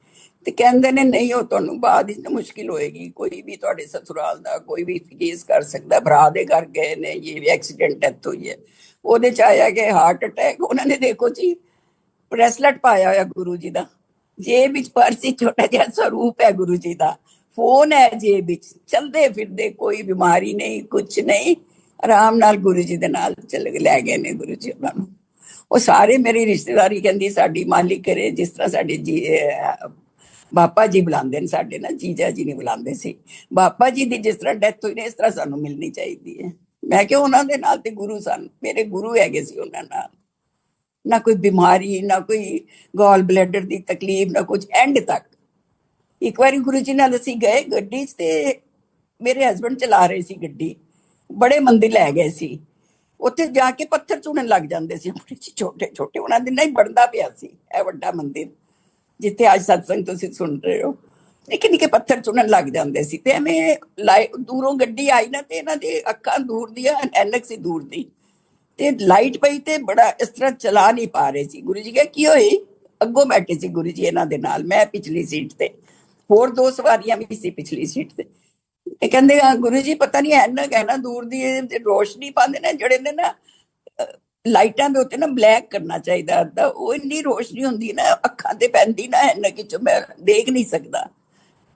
ਤੇ ਕਹਿੰਦੇ ਨੇ ਨਹੀਂ, ਉਹ ਤੁਹਾਨੂੰ ਬਾਅਦ ਵਿੱਚ ਮੁਸ਼ਕਿਲ ਹੋਏਗੀ, ਕੋਈ ਵੀ ਤੁਹਾਡੇ ਸਸੁਰਾਲ ਦਾ ਕੋਈ ਵੀ ਕੇਸ ਕਰ ਸਕਦਾ। ਭਰਾ ਦੇ ਘਰ ਗਏ ਨੇ, ਇਹ ਐਕਸੀਡੈਂਟ ਡੈਥ ਹੋਈ ਹੈ। ਉਹਦੇ 'ਚ ਆਇਆ ਕਿ ਹਾਰਟ ਅਟੈਕ। ਉਹਨਾਂ ਨੇ ਦੇਖੋ ਜੀ ਬ੍ਰੈਸਲੈਟ ਪਾਇਆ ਹੋਇਆ ਗੁਰੂ ਜੀ ਦਾ, ਜੇਬ ਵਿੱਚ ਪਰਸ ਛੋਟਾ ਜਿਹਾ ਸਰੂਪ ਹੈ ਗੁਰੂ ਜੀ ਦਾ, ਫੋਨ ਹੈ ਜੇਬ ਵਿੱਚ, ਚਲਦੇ ਫਿਰਦੇ, ਕੋਈ ਬਿਮਾਰੀ ਨਹੀਂ, ਕੁਛ ਨਹੀਂ, ਆਰਾਮ ਨਾਲ ਗੁਰੂ ਜੀ ਦੇ ਨਾਲ ਲੈ ਗਏ ਨੇ ਗੁਰੂ ਜੀ ਉਹਨਾਂ ਨੂੰ। ਉਹ ਸਾਰੇ ਮੇਰੀ ਰਿਸ਼ਤੇਦਾਰੀ ਕਹਿੰਦੀ ਸਾਡੀ ਮਾਲਿਕ ਕਰੇ, ਜਿਸ ਤਰ੍ਹਾਂ ਸਾਡੇ ਜੀ ਬਾਪਾ ਜੀ ਬੁਲਾਉਂਦੇ ਨੇ ਸਾਡੇ ਨਾਲ, ਜੀਜਾ ਜੀ ਨਹੀਂ ਬੁਲਾਉਂਦੇ ਸੀ। ਬਾਪਾ ਜੀ ਦੀ ਜਿਸ ਤਰ੍ਹਾਂ ਡੈਥ ਹੋਈ ਨੇ ਇਸ ਤਰ੍ਹਾਂ ਸਾਨੂੰ ਮਿਲਣੀ ਚਾਹੀਦੀ ਹੈ। ਮੈਂ ਕਿਹਾ ਉਹਨਾਂ ਦੇ ਨਾਲ ਤੇ ਗੁਰੂ ਸਨ, ਮੇਰੇ ਗੁਰੂ ਹੈਗੇ ਸੀ ਉਹਨਾਂ ਨਾਲ। ਨਾ ਕੋਈ ਬਿਮਾਰੀ, ਨਾ ਕੋਈ ਗਾਲ ਬਲੈਡਰ ਦੀ ਤਕਲੀਫ, ਨਾ ਕੁਝ, ਐਂਡ ਤੱਕ। ਇੱਕ ਵਾਰੀ ਗੁਰੂ ਜੀ ਨਾਲ ਅਸੀਂ ਗਏ ਗੱਡੀ 'ਚ ਤੇ ਮੇਰੇ ਹਸਬੈਂਡ ਚਲਾ ਰਹੇ ਸੀ ਗੱਡੀ, ਬੜੇ ਮੰਦਿਰ ਲੈ ਗਏ ਸੀ। ਉੱਥੇ ਜਾ ਕੇ ਪੱਥਰ ਚੁਣਨ ਲੱਗ ਜਾਂਦੇ ਸੀ ਆਪਣੇ ਛੋਟੇ ਛੋਟੇ, ਉਹਨਾਂ ਦੇ ਨਹੀਂ ਬਣਦਾ ਪਿਆ ਸੀ ਇਹ ਵੱਡਾ ਮੰਦਿਰ ਜਿੱਥੇ ਅੱਜ ਸਤਸੰਗ ਤੁਸੀਂ ਸੁਣ ਰਹੇ ਹੋ। ਨਿੱਕੇ ਨਿੱਕੇ ਪੱਥਰ ਚੁਣਨ ਲੱਗ ਜਾਂਦੇ ਸੀ ਤੇ ਐਵੇਂ ਦੂਰੋਂ ਗੱਡੀ ਆਈ ਨਾ ਤੇ ਇਹਨਾਂ ਦੀ ਅੱਖਾਂ ਦੂਰ ਦੀਆਂ, ਐਨਕ ਸੀ ਦੂਰ ਦੀ, ਤੇ ਲਾਈਟ ਪਈ ਤੇ ਬੜਾ ਇਸ ਤਰ੍ਹਾਂ ਚਲਾ ਨਹੀਂ ਪਾ ਰਹੇ ਸੀ। ਗੁਰੂ ਜੀ ਕਹੇ ਕੀ ਹੋਈ? ਅੱਗੋਂ ਬੈਠੇ ਸੀ ਗੁਰੂ ਜੀ ਇਹਨਾਂ ਦੇ ਨਾਲ, ਮੈਂ ਪਿਛਲੀ ਸੀਟ ਤੇ, ਹੋਰ ਦੋ ਸਵਾਰੀਆਂ ਵੀ ਸੀ ਪਿਛਲੀ ਸੀਟ ਤੇ। ਇਹ ਕਹਿੰਦੇ ਗੁਰੂ ਜੀ ਪਤਾ ਨਹੀਂ ਐਨਕ ਹੈ ਨਾ ਦੂਰ ਦੀ, ਰੋਸ਼ਨੀ ਪਾਉਂਦੇ ਨੇ ਜਿਹੜੇ ਨੇ ਨਾ ਲਾਈਟਾਂ ਦੇ ਉੱਤੇ ਨਾ ਬਲੈਕ ਕਰਨਾ ਚਾਹੀਦਾ ਤਾਂ ਉਹ ਇੰਨੀ ਰੋਸ਼ਨੀ ਹੁੰਦੀ ਨਾ ਅੱਖਾਂ ਤੇ ਪੈਂਦੀ ਨਾ ਐਨਕ ਚ, ਮੈਂ ਦੇਖ ਨਹੀਂ ਸਕਦਾ।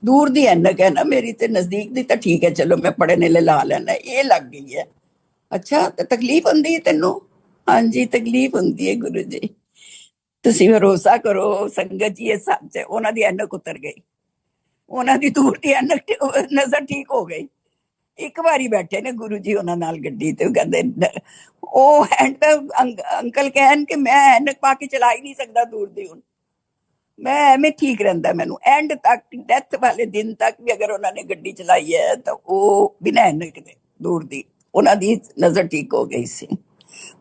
ਦੂਰ ਦੀ ਐਨਕ ਹੈ ਨਾ ਮੇਰੀ, ਤੇ ਨਜ਼ਦੀਕ ਦੀ ਤਾਂ ਠੀਕ ਹੈ, ਚਲੋ ਮੈਂ ਪੜੇ ਨੇ ਲਾ ਲੈਣਾ, ਇਹ ਲੱਗ ਗਈ ਹੈ। ਅੱਛਾ ਤਾਂ ਤਕਲੀਫ ਹੁੰਦੀ ਹੈ ਤੈਨੂੰ? ਹਾਂਜੀ ਤਕਲੀਫ ਹੁੰਦੀ ਹੈ ਗੁਰੂ ਜੀ। ਤੁਸੀਂ ਭਰੋਸਾ ਕਰੋ ਸੰਗਤ ਜੀ, ਇਹ ਸੱਚ ਹੈ। ਉਹਨਾਂ ਦੀ ਐਨਕ ਉਤਰ ਗਈ, ਉਹਨਾਂ ਦੀ ਦੂਰ ਦੀ ਐਨਕ ਨਜ਼ਰ ਠੀਕ ਹੋ ਗਈ। ਇੱਕ ਵਾਰੀ ਬੈਠੇ ਨੇ ਗੁਰੂ ਜੀ ਉਹਨਾਂ ਨਾਲ ਗੱਡੀ ਤੇ, ਕਹਿੰਦੇ ਉਹ ਐਂਡ ਅੰਕਲ ਕਹਿਣ ਕਿ ਮੈਂ ਐਨਕ ਪਾ ਕੇ ਚਲਾ ਹੀ ਨਹੀਂ ਸਕਦਾ ਦੂਰ ਦੀ, ਹੁਣ ਮੈਂ ਐਵੇਂ ਠੀਕ ਰਹਿੰਦਾ ਮੈਨੂੰ। ਐਂਡ ਤੱਕ ਡੈਥ ਵਾਲੇ ਦਿਨ ਤੱਕ ਵੀ ਅਗਰ ਉਹਨਾਂ ਨੇ ਗੱਡੀ ਚਲਾਈ ਹੈ ਤਾਂ ਉਹ ਬਿਨਾਂ ਐਨਕ ਦੇ ਦੂਰ ਦੀ, ਉਹਨਾਂ ਦੀ ਨਜ਼ਰ ਠੀਕ ਹੋ ਗਈ ਸੀ।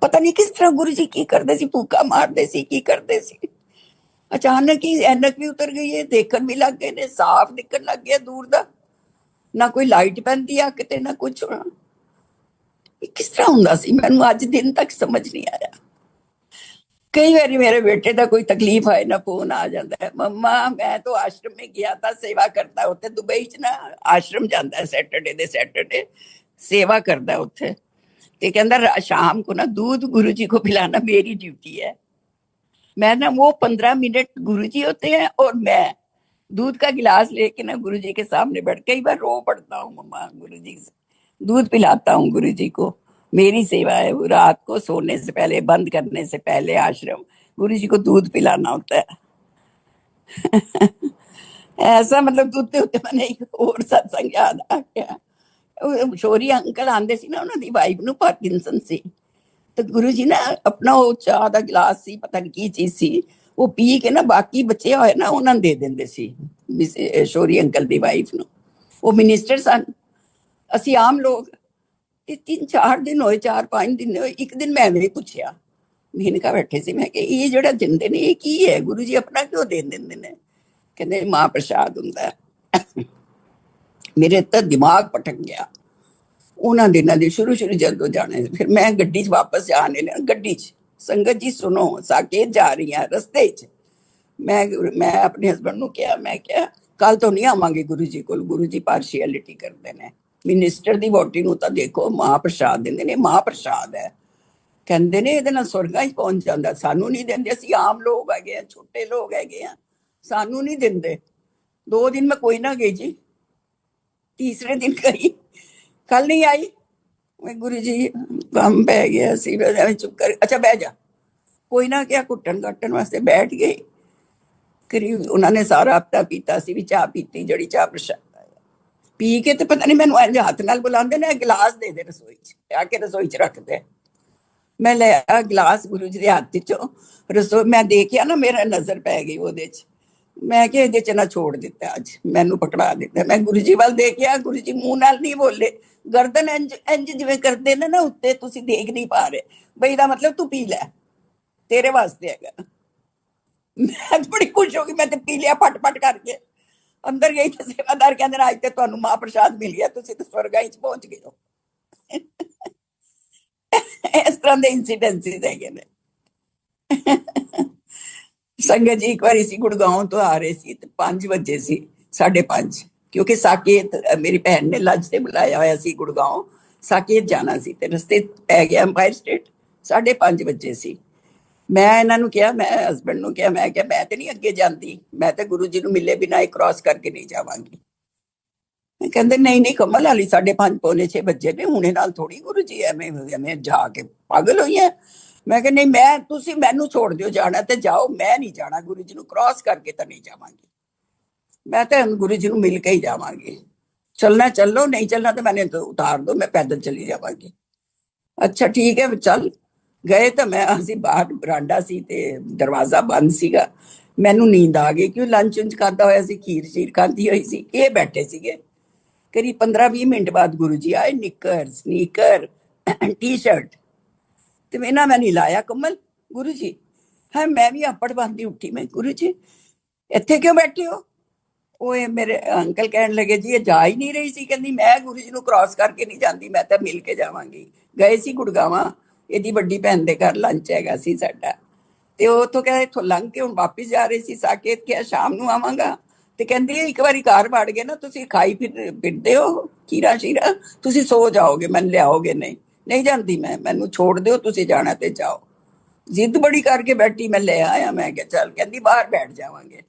ਪਤਾ ਨਹੀਂ ਕਿਸ ਤਰ੍ਹਾਂ ਗੁਰੂ ਜੀ ਕੀ ਕਰਦੇ ਸੀ, ਭੂਕਾ ਮਾਰਦੇ ਸੀ, ਕੀ ਕਰਦੇ ਸੀ। ਅਚਾਨਕ ਹੀ ਐਨਕ ਵੀ ਉਤਰ ਗਈ ਹੈ, ਦੇਖਣ ਵੀ ਲੱਗ ਗਏ ਨੇ, ਸਾਫ਼ ਦਿਖਣ ਲੱਗ ਗਿਆ ਦੂਰ ਦਾ, ਨਾ ਕੋਈ ਲਾਈਟ ਪੈਂਦੀ ਆ ਕਿਤੇ, ਨਾ ਕੁਛ। ਕਿਸ ਤਰ੍ਹਾਂ ਹੁੰਦਾ ਸੀ ਮੈਨੂੰ ਅੱਜ ਦਿਨ ਤੱਕ ਸਮਝ ਨਹੀਂ ਆਇਆ। ਕਈ ਵਾਰੀ ਮੇਰੇ ਬੇਟੇ ਦਾ ਕੋਈ ਤਕਲੀਫ ਆਏ ਨਾ ਫੋਨ ਆ ਜਾਂਦਾ ਹੈ, ਮੰਮਾ ਮੈਂ ਤਾਂ ਆਸ਼ਰਮ में गया था सेवा करता, ਉੱਥੇ ਦੁਬਈ ਚ ਨਾ ਆਸ਼ਰਮ ਜਾਂਦਾ ਸੈਟਰਡੇ ਦੇ ਸੈਟਰਡੇ सेवा करता है ਉੱਥੇ, ਤੇ ਕਹਿੰਦਾ शाम को ना दूध गुरु जी को पिलाना मेरी ड्यूटी है। मैं ना वो 15 मिनट गुरु जी होते हैं और मैं दूध का गिलास लेके ना गुरु जी के सामने बैठ, कई बार रो पड़ता हूँ मम्मा, गुरु जी दूध पिलाता हूँ गुरु जी को, मेरी सेवा है। वो रात को सोने से पहले, बंद करने से पहले आश्रम गुरु जी को दूध पिलाना होता है। ऐसा मतलब दूध के उत्ते मैंने एक और सत्संग याद आ गया। शोरी अंकल आंदे सी ना, उन्होंने वाइफ ਨੂੰ ਪਾਰਕਿੰਸਨ ਸੀ, ਤੇ ਗੁਰੂ ਜੀ ਨਾ ਆਪਣਾ ਉਹ ਚਾਹ ਦਾ ਗਲਾਸ ਸੀ, ਪਤਾ ਨਹੀਂ ਕੀ ਚੀਜ਼ ਸੀ, ਉਹ ਪੀ ਕੇ ਨਾ ਬਾਕੀ ਬਚੇ ਹੋਏ ਨਾ ਉਹਨਾਂ ਨੂੰ ਦੇ ਦਿੰਦੇ ਸੀ ਸ਼ੋਰੀ ਅੰਕਲ ਦੀ ਵਾਈਫ ਨੂੰ। ਉਹ ਮਿਨਿਸਟਰ ਸਨ, ਅਸੀਂ ਆਮ ਲੋਕ। ਤੇ 3-4 ਦਿਨ ਹੋਏ, 4-5 ਦਿਨ ਹੋਏ। ਇੱਕ ਦਿਨ ਮੈਂ ਐਵੇਂ ਪੁੱਛਿਆ, ਮਹੀਨਕਾ ਬੈਠੇ ਸੀ, ਮੈਂ ਕਿ ਇਹ ਜਿਹੜਾ ਦਿੰਦੇ ਨੇ ਇਹ ਕੀ ਹੈ? ਗੁਰੂ ਜੀ ਆਪਣਾ ਕਿਉਂ ਦੇ ਦਿੰਦੇ ਨੇ? ਕਹਿੰਦੇ ਮਾਂ ਪ੍ਰਸ਼ਾਦ ਹੁੰਦਾ। ਮੇਰੇ ਤਾਂ ਦਿਮਾਗ ਪਟਕ ਗਿਆ ਉਹਨਾਂ ਦਿਨਾਂ ਦੇ ਸ਼ੁਰੂ ਜਦੋਂ ਜਾਣੇ। ਫਿਰ ਮੈਂ ਗੱਡੀ 'ਚ ਵਾਪਸ ਜਾਣੇ ਲਿਆ, ਗੱਡੀ 'ਚ ਸੰਗਤ ਜੀ ਸੁਣੋ, ਸਾਕੇਤ ਜਾ ਰਹੀ ਹਾਂ, ਰਸਤੇ 'ਚ ਮੈਂ ਆਪਣੇ ਹਸਬੈਂਡ ਨੂੰ ਕਿਹਾ, ਮੈਂ ਕਿਹਾ ਕੱਲ ਤੋਂ ਨਹੀਂ ਆਵਾਂਗੇ ਗੁਰੂ ਜੀ ਕੋਲ, ਗੁਰੂ ਜੀ ਪਾਰਸ਼ੀਅਲਿਟੀ ਕਰਦੇ ਨੇ, ਮਿਨਿਸਟਰ ਦੀ ਵੋਟੀ ਨੂੰ ਤਾਂ ਦੇਖੋ ਮਾਂ ਪ੍ਰਸ਼ਾਦ ਦਿੰਦੇ ਨੇ, ਮਾਂ ਪ੍ਰਸ਼ਾਦ ਹੈ, ਕਹਿੰਦੇ ਨੇ ਇਹਦੇ ਨਾਲ ਸਵਰਗਾਂ 'ਚ ਪਹੁੰਚ ਜਾਂਦਾ, ਸਾਨੂੰ ਨਹੀਂ ਦਿੰਦੇ, ਅਸੀਂ ਆਮ ਲੋਕ ਹੈਗੇ ਆ, ਛੋਟੇ ਲੋਕ ਹੈਗੇ ਆ, ਸਾਨੂੰ ਨਹੀਂ ਦਿੰਦੇ। 2 ਦਿਨ ਮੈਂ ਕੋਈ ਨਾ ਗਈ ਜੀ, ਤੀਸਰੇ ਦਿਨ ਗਈ, ਕੱਲ ਨਹੀਂ ਆਈ। ਮੈਂ ਗੁਰੂ ਜੀ ਕੰਮ ਪੈ ਗਿਆ ਸੀ, ਐਵੇਂ ਚੁੱਪ ਕਰ, ਅੱਛਾ ਬਹਿ ਜਾ, ਕੋਈ ਨਾ ਕਿਹਾ, ਘੁੱਟਣ ਘੱਟਣ ਵਾਸਤੇ ਬੈਠ ਗਈ। ਕਰੀਬ ਉਹਨਾਂ ਨੇ ਸਾਰਾ ਹਫ਼ਤਾ ਪੀਤਾ ਸੀ, ਵੀ ਚਾਹ ਪੀਤੀ, ਜਿਹੜੀ ਚਾਹ ਪ੍ਰਸ਼ਾਦ ਪੀ ਕੇ ਤੇ ਪਤਾ ਨਹੀਂ ਮੈਨੂੰ ਇੰਝ ਹੱਥ ਨਾਲ ਬੁਲਾਉਂਦੇ ਨੇ, ਗਿਲਾਸ ਦੇ ਦੇ ਰਸੋਈ 'ਚ, ਆ ਕੇ ਰਸੋਈ 'ਚ ਰੱਖਦੇ। ਮੈਂ ਲਿਆ ਗਿਲਾਸ ਗੁਰੂ ਜੀ ਦੇ ਹੱਥ 'ਚੋਂ, ਰਸੋਈ ਮੈਂ ਦੇਖਿਆ ਨਾ, ਮੇਰਾ ਨਜ਼ਰ ਪੈ ਗਈ ਉਹਦੇ 'ਚ। ਮੈਂ ਕਿਹਾ ਇਹਦੇ 'ਚ ਨਾ ਛੋੜ ਦਿੱਤਾ, ਅੱਜ ਮੈਨੂੰ ਪਕੜਾ ਦਿੱਤਾ। ਮੈਂ ਗੁਰੂ ਜੀ ਵੱਲ ਦੇਖਿਆ, ਗੁਰੂ ਜੀ ਮੂੰਹ ਨਾਲ ਨਹੀਂ ਬੋਲੇ, ਗਰਦਨ ਇੰਝ ਜਿਵੇਂ ਕਰਦੇ ਨੇ ਨਾ ਉੱਤੇ, ਤੁਸੀਂ ਦੇਖ ਨਹੀਂ ਪਾ ਰਹੇ, ਬਈ ਦਾ ਮਤਲਬ ਤੂੰ ਪੀ ਲੈ, ਤੇਰੇ ਵਾਸਤੇ ਹੈਗਾ। ਮੈਂ ਬੜੀ ਖੁਸ਼ ਹੋ ਗਈ, ਮੈਂ ਤੇ ਪੀ ਲਿਆ ਫਟ ਫਟ ਕਰਕੇ। ਅੰਦਰ ਗਈ ਤੇ ਸੇਵਾਦਾਰ ਕਹਿੰਦੇ ਨੇ ਅੱਜ ਤੇ ਤੁਹਾਨੂੰ ਮਾਂ ਪ੍ਰਸ਼ਾਦ ਮਿਲ ਗਿਆ, ਤੁਸੀਂ ਤਾਂ ਸਵਰਗਾਂ 'ਚ ਪਹੁੰਚ ਗਏ ਹੋ। ਇਸ ਤਰ੍ਹਾਂ ਦੇ ਇਨਸੀਡੈਂਸਿਸ ਹੈਗੇ ਨੇ। ਸੰਗਤ ਜੀ ਇੱਕ ਵਾਰੀ ਸੀ ਗੁੜਗਾਉਂ ਤੋਂ ਆ ਰਹੇ ਸੀ ਤੇ 5 ਵਜੇ ਸੀ, 5:30, ਕਿਉਂਕਿ ਸਾਕੇਤ ਮੇਰੀ ਭੈਣ ਨੇ ਲੰਚ ਤੇ ਬੁਲਾਇਆ ਹੋਇਆ ਸੀ ਗੁੜਗਾਉਂ, ਸਾਕੇਤ ਜਾਣਾ ਸੀ ਤੇ ਰਸਤੇ ਪੈ ਗਿਆ ਅੰਪਾਇਰ ਸਟੇਟ। 5:30 ਵਜੇ ਸੀ। ਮੈਂ ਇਹਨਾਂ ਨੂੰ ਕਿਹਾ, ਮੈਂ ਹਸਬੈਂਡ ਨੂੰ ਕਿਹਾ, ਮੈਂ ਕਿਹਾ ਮੈਂ ਤੇ ਨਹੀਂ ਅੱਗੇ ਜਾਂਦੀ, ਮੈਂ ਤੇ ਗੁਰੂ ਜੀ ਨੂੰ ਮਿਲੇ ਬਿਨਾਂ ਹੀ ਕ੍ਰਾਸ ਕਰਕੇ ਨਹੀਂ ਜਾਵਾਂਗੀ। ਕਹਿੰਦੇ ਨਹੀਂ ਨਹੀਂ ਕਮਲ, ਵਾਲੀ 5:30 ਪੌਣੇ 6 ਵਜੇ ਨੇ, ਹੁਣੇ ਨਾਲ ਥੋੜੀ ਗੁਰੂ ਜੀ ਐਵੇਂ ਜਾ ਕੇ ਪਾਗਲ ਹੋਈ ਹੈ। ਮੈਂ ਕਿਹਾ ਨਹੀਂ, ਮੈਂ ਤੁਸੀਂ ਮੈਨੂੰ ਛੋੜ ਦਿਓ, ਜਾਣਾ ਤੇ ਜਾਓ, ਮੈਂ ਨਹੀਂ ਜਾਣਾ, ਗੁਰੂ ਜੀ ਨੂੰ ਕ੍ਰਾਸ ਕਰਕੇ ਤਾਂ ਨਹੀਂ ਜਾਵਾਂਗੀ, ਮੈਂ ਤਾਂ ਗੁਰੂ ਜੀ ਨੂੰ ਮਿਲ ਕੇ ਹੀ ਜਾਵਾਂਗੀ। ਚੱਲਣਾ ਚੱਲੋ, ਨਹੀਂ ਚੱਲਣਾ ਤਾਂ ਮੈਨੇ ਉਤਾਰ ਦੋ, ਮੈਂ ਪੈਦਲ ਚਲੀ ਜਾਵਾਂਗੀ। ਅੱਛਾ ਠੀਕ ਹੈ, ਚੱਲ ਗਏ। ਤਾਂ ਮੈਂ ਅਸੀਂ ਬਾਹਰ ਬਰਾਂਡਾ ਸੀ ਤੇ ਦਰਵਾਜ਼ਾ ਬੰਦ ਸੀਗਾ, ਮੈਨੂੰ ਨੀਂਦ ਆ ਗਈ, ਕਿਉਂ ਲੰਚ ਉਂਚ ਖਾਧਾ ਹੋਇਆ ਸੀ, ਖੀਰ ਸ਼ੀਰ ਖਾਧੀ ਹੋਈ ਸੀ। ਇਹ ਬੈਠੇ ਸੀਗੇ। ਕਰੀਬ 15-20 ਮਿੰਟ ਬਾਅਦ ਗੁਰੂ ਜੀ ਆਏ, ਨਿੱਕਰ, ਸਨੀਕਰ, ਟੀ-ਸ਼ਰਟ, ਤੇ ਮੈਂ ਨਹੀਂ ਲਾਇਆ ਕਮਲ। ਗੁਰੂ ਜੀ ਹੈ ਮੈਂ ਵੀ ਆਪੜ ਬੰਦੀ ਉੱਠੀ। ਮੈਂ ਗੁਰੂ ਜੀ ਇੱਥੇ ਕਿਉਂ ਬੈਠੇ ਹੋ? ਉਹ ਇਹ ਮੇਰੇ ਅੰਕਲ ਕਹਿਣ ਲੱਗੇ ਜੀ ਇਹ ਜਾ ਹੀ ਨਹੀਂ ਰਹੀ ਸੀ। ਕਹਿੰਦੀ ਮੈਂ ਗੁਰੂ ਜੀ ਨੂੰ ਕ੍ਰਾਸ ਕਰਕੇ ਨਹੀਂ ਜਾਂਦੀ, ਮੈਂ ਤਾਂ ਮਿਲ ਕੇ ਜਾਵਾਂਗੀ। ਗਏ ਸੀ ਗੁੜਗਾਵਾਂ, ਇਹਦੀ ਵੱਡੀ ਭੈਣ ਦੇ ਘਰ ਲੰਚ ਹੈਗਾ ਸੀ ਸਾਡਾ, ਤੇ ਉਹ ਤੋਂ ਕਹਿੰਦੇ ਇੱਥੋਂ ਲੰਘ ਕੇ ਹੁਣ ਵਾਪਿਸ ਜਾ ਰਹੇ ਸੀ। ਸਾਕੇਤ ਕਿਹਾ ਸ਼ਾਮ ਨੂੰ ਆਵਾਂਗਾ, ਤੇ ਕਹਿੰਦੀ ਇੱਕ ਵਾਰੀ ਘਰ ਵੜ ਗਏ ਨਾ ਤੁਸੀਂ, ਖਾਈ ਫਿਰਦੇ ਹੋ ਖੀਰਾ ਸ਼ੀਰਾ, ਤੁਸੀਂ ਸੋ ਜਾਓਗੇ, ਮੈਨੂੰ ਲਿਆਓਗੇ ਨਹੀਂ। ਨਹੀਂ ਜਾਂਦੀ ਮੈਂ, ਮੈਨੂੰ ਛੋੜ ਦਿਓ, ਤੁਸੀਂ ਜਾਣਾ ਤੇ ਜਾਓ। ਜਿੱਦ ਬੜੀ ਕਰਕੇ ਬੈਠੀ, ਮੈਂ ਲੈ ਆਇਆ। ਮੈਂ ਕਿਹਾ ਚੱਲ, ਕਹਿੰਦੀ ਬਾਹਰ ਬੈਠ ਜਾਵਾਂਗੇ।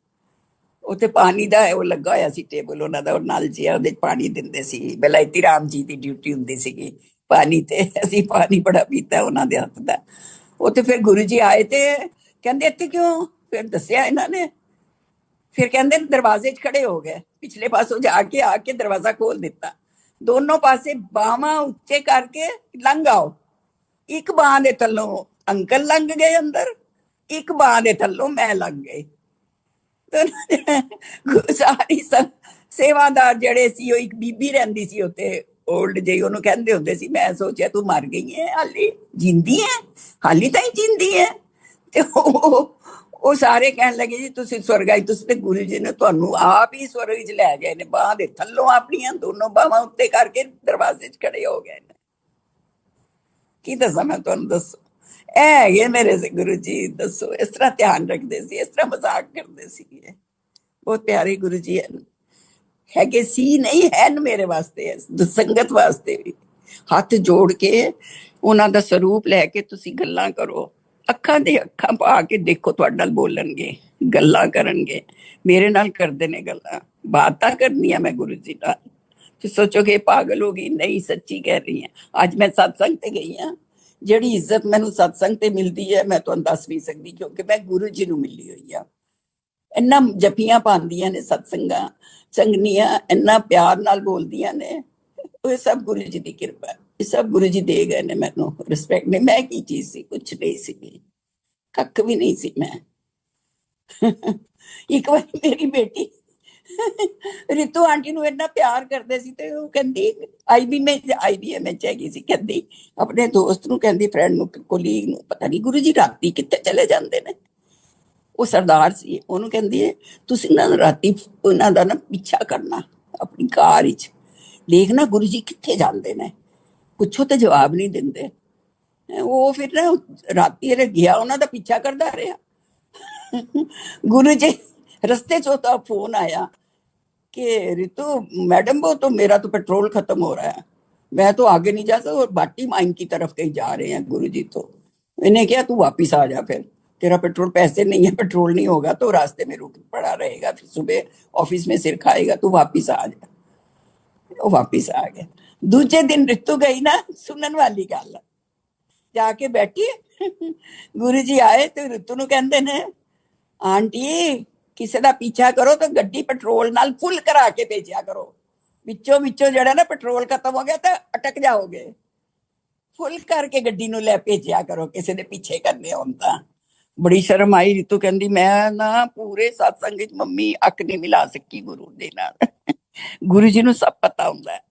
ਉੱਥੇ ਪਾਣੀ ਦਾ ਉਹ ਲੱਗਾ ਹੋਇਆ ਸੀ ਟੇਬਲ ਉਹਨਾਂ ਦਾ, ਉਹ ਨਲ ਜਿਹਾ, ਉਹਦੇ 'ਚ ਪਾਣੀ ਦਿੰਦੇ ਸੀ। ਬਲਾਇਤੀ ਰਾਮ ਜੀ ਦੀ ਡਿਊਟੀ ਹੁੰਦੀ ਸੀਗੀ ਪਾਣੀ ਤੇ, ਅਸੀਂ ਪਾਣੀ ਬੜਾ ਪੀਤਾ ਉਹਨਾਂ ਦੇ ਹੱਥ ਦਾ। ਉੱਥੇ ਫਿਰ ਗੁਰੂ ਜੀ ਆਏ ਤੇ ਕਹਿੰਦੇ ਇੱਥੇ ਕਿਉਂ? ਫਿਰ ਦੱਸਿਆ ਇਹਨਾਂ ਨੇ। ਫਿਰ ਕਹਿੰਦੇ ਦਰਵਾਜ਼ੇ 'ਚ ਖੜੇ ਹੋ ਗਏ, ਪਿਛਲੇ ਪਾਸੋਂ ਜਾ ਕੇ ਆ ਕੇ ਦਰਵਾਜ਼ਾ ਖੋਲ ਦਿੱਤਾ। ਦੋਨੋਂ ਪਾਸੇ ਬਾਹਾਂ ਉੱਚੇ ਕਰਕੇ ਲੰਘ ਆਓ। ਇੱਕ ਬਾਂਹ ਦੇ ਥੱਲੋਂ ਅੰਕਲ ਲੰਘ ਗਏ ਅੰਦਰ, ਇੱਕ ਬਾਂਹ ਦੇ ਥੱਲੋਂ ਮੈਂ ਲੰਘ ਗਈ। ਸਾਰੀ ਸੇਵਾਦਾਰ ਜਿਹੜੇ ਸੀ, ਉਹ ਇੱਕ ਬੀਬੀ ਰਹਿੰਦੀ ਸੀ ਉੱਥੇ ਓਲਡ ਜਿਹੀ, ਉਹਨੂੰ ਕਹਿੰਦੇ ਹੁੰਦੇ ਸੀ। ਮੈਂ ਸੋਚਿਆ ਤੂੰ ਮਰ ਗਈ ਹੈ, ਹਾਲੀ ਜਿੰਦੀ ਹੈ, ਹਾਲੀ ਤਾਂ ਹੀ ਜਿੰਦੀ ਹੈ। ਤੇ ਉਹ ਸਾਰੇ ਕਹਿਣ ਲੱਗੇ ਜੀ ਤੁਸੀਂ ਸਵਰਗ ਆਈ, ਤੁਸੀਂ ਤੇ ਗੁਰੂ ਜੀ ਨੇ ਤੁਹਾਨੂੰ ਆਪ ਹੀ ਸਵਰਗ 'ਚ ਲੈ ਗਏ ਨੇ। ਬਾਂਹ ਦੇ ਥੱਲੋਂ ਆਪਣੀਆਂ ਦੋਨੋਂ ਬਾਹਾਂ ਉੱਤੇ ਕਰਕੇ ਦਰਵਾਜ਼ੇ 'ਚ ਖੜੇ ਹੋ ਗਏ ਨੇ। ਕੀ ਦੱਸਾਂ ਮੈਂ ਤੁਹਾਨੂੰ, ਦੱਸੋ ਇਹ ਹੈਗੇ ਮੇਰੇ ਗੁਰੂ ਜੀ। ਦੱਸੋ ਇਸ ਤਰ੍ਹਾਂ ਧਿਆਨ ਰੱਖਦੇ ਸੀ, ਇਸ ਤਰ੍ਹਾਂ ਮਜ਼ਾਕ ਕਰਦੇ ਸੀਗੇ। ਬਹੁਤ ਪਿਆਰੇ ਗੁਰੂ ਜੀ ਹਨ, ਹੈਗੇ ਸੀ, ਨਹੀਂ ਹਨ ਮੇਰੇ ਵਾਸਤੇ, ਸੰਗਤ ਵਾਸਤੇ ਵੀ। ਹੱਥ ਜੋੜ ਕੇ ਉਹਨਾਂ ਦਾ ਸਰੂਪ ਲੈ ਕੇ ਤੁਸੀਂ ਗੱਲਾਂ ਕਰੋ, ਅੱਖਾਂ ਦੇ ਅੱਖਾਂ ਪਾ ਕੇ ਦੇਖੋ, ਤੁਹਾਡੇ ਨਾਲ ਬੋਲਣਗੇ, ਗੱਲਾਂ ਕਰਨਗੇ। ਮੇਰੇ ਨਾਲ ਕਰਦੇ ਨੇ ਗੱਲਾਂ, ਬਾਤਾਂ ਕਰਨੀਆਂ ਮੈਂ ਗੁਰੂ ਜੀ ਨਾਲ। ਤੁਸੀਂ ਸੋਚੋਗੇ ਪਾਗਲ ਹੋ ਗਈ, ਨਹੀਂ ਸੱਚੀ ਕਹਿ ਰਹੀ ਹਾਂ। ਅੱਜ ਮੈਂ ਸਤਸੰਗ ਤੇ ਗਈ ਹਾਂ, ਜਿਹੜੀ ਇੱਜ਼ਤ ਮੈਨੂੰ ਸਤਸੰਗ ਤੇ ਮਿਲਦੀ ਹੈ ਮੈਂ ਤੁਹਾਨੂੰ ਦੱਸ ਨਹੀਂ ਸਕਦੀ, ਕਿਉਂਕਿ ਮੈਂ ਗੁਰੂ ਜੀ ਨੂੰ ਮਿਲੀ ਹੋਈ ਆ। ਇੰਨਾ ਜਪੀਆਂ ਪਾਉਂਦੀਆਂ ਨੇ ਸਤਸੰਗਾਂ ਚੰਗਨੀਆਂ, ਇੰਨਾ ਪਿਆਰ ਨਾਲ ਬੋਲਦੀਆਂ ਨੇ। ਉਹ ਸਭ ਗੁਰੂ ਜੀ ਦੀ ਕਿਰਪਾ, ਇਹ ਸਭ ਗੁਰੂ ਜੀ ਦੇ ਗਏ ਨੇ ਮੈਨੂੰ ਰਿਸਪੈਕਟ ਨੇ। ਮੈਂ ਕੀ ਚੀਜ਼ ਸੀ? ਕੁਛ ਨਹੀਂ ਸੀ, ਕੱਖ ਵੀ ਨਹੀਂ ਸੀ ਮੈਂ। ਇੱਕ ਵਾਰੀ ਮੇਰੀ ਬੇਟੀ ਰਿਤੂ ਆਂਟੀ ਨੂੰ ਇੰਨਾ ਪਿਆਰ ਕਰਦੇ ਸੀ, ਤੇ ਉਹ ਕਹਿੰਦੀ IBM ਵਿੱਚ ਹੈਗੀ ਸੀ, ਕਹਿੰਦੀ ਆਪਣੇ ਦੋਸਤ ਨੂੰ, ਕਹਿੰਦੀ ਫਰੈਂਡ ਨੂੰ, ਕੋਲੀਗ ਨੂੰ, ਪਤਾ ਨਹੀਂ ਗੁਰੂ ਜੀ ਰਾਤੀ ਕਿੱਥੇ ਚਲੇ ਜਾਂਦੇ ਨੇ। ਉਹ ਸਰਦਾਰ ਸੀ, ਉਹਨੂੰ ਕਹਿੰਦੀ ਹੈ ਤੁਸੀਂ ਨਾ ਰਾਤੀ ਉਹਨਾਂ ਦਾ ਨਾ ਪਿੱਛਾ ਕਰਨਾ ਆਪਣੀ ਕਾਰ ਵਿੱਚ, ਦੇਖਣਾ ਗੁਰੂ ਜੀ ਕਿੱਥੇ ਜਾਂਦੇ ਨੇ, ਪੁੱਛੋ ਤੇ ਜਵਾਬ ਨਹੀਂ ਦਿੰਦੇ। ਉਹ ਫਿਰ ਨਾ ਰਾਤੀ ਗਿਆ, ਉਹਨਾਂ ਦਾ ਪਿੱਛਾ ਕਰਦਾ ਰਿਹਾ। गुरु जी रस्ते चो तो फोन आया कि रितु मैडम वो तो मेरा तो पेट्रोल खत्म हो रहा है, मैं तो आगे नहीं जा सकता, और बाटी माइन की तरफ कहीं जा रहे हैं गुरु जी। तो इन्हें क्या तू वापिस आ जा, फिर तेरा पेट्रोल, पैसे नहीं है, पेट्रोल नहीं होगा तो रास्ते में रुक पड़ा रहेगा, फिर सुबह ऑफिस में सिर खाएगा, तू वापिस आ जा। वो वापिस आ गया। दूजे दिन रितु गई ना, सुनन वाली गल जाके बैठी गुरु जी आए तो रितु नु कहंदे ने आंटी किसी का पीछा करो तो गड्डी पेट्रोल नाल फुल करा के भेजा करो, विचों विचों जड़ा ना पेट्रोल खत्म हो गया तो अटक जाओगे, फुल करके गड्डी नु ले भेजा करो, किसी ने पीछे करने होंदा। बड़ी शर्म आई। रितु कहंदी मैं ना पूरे सत्संग विच मम्मी अक नहीं मिला सकी गुरु दे नाल। गुरु जी नु सब पता हुंदा है,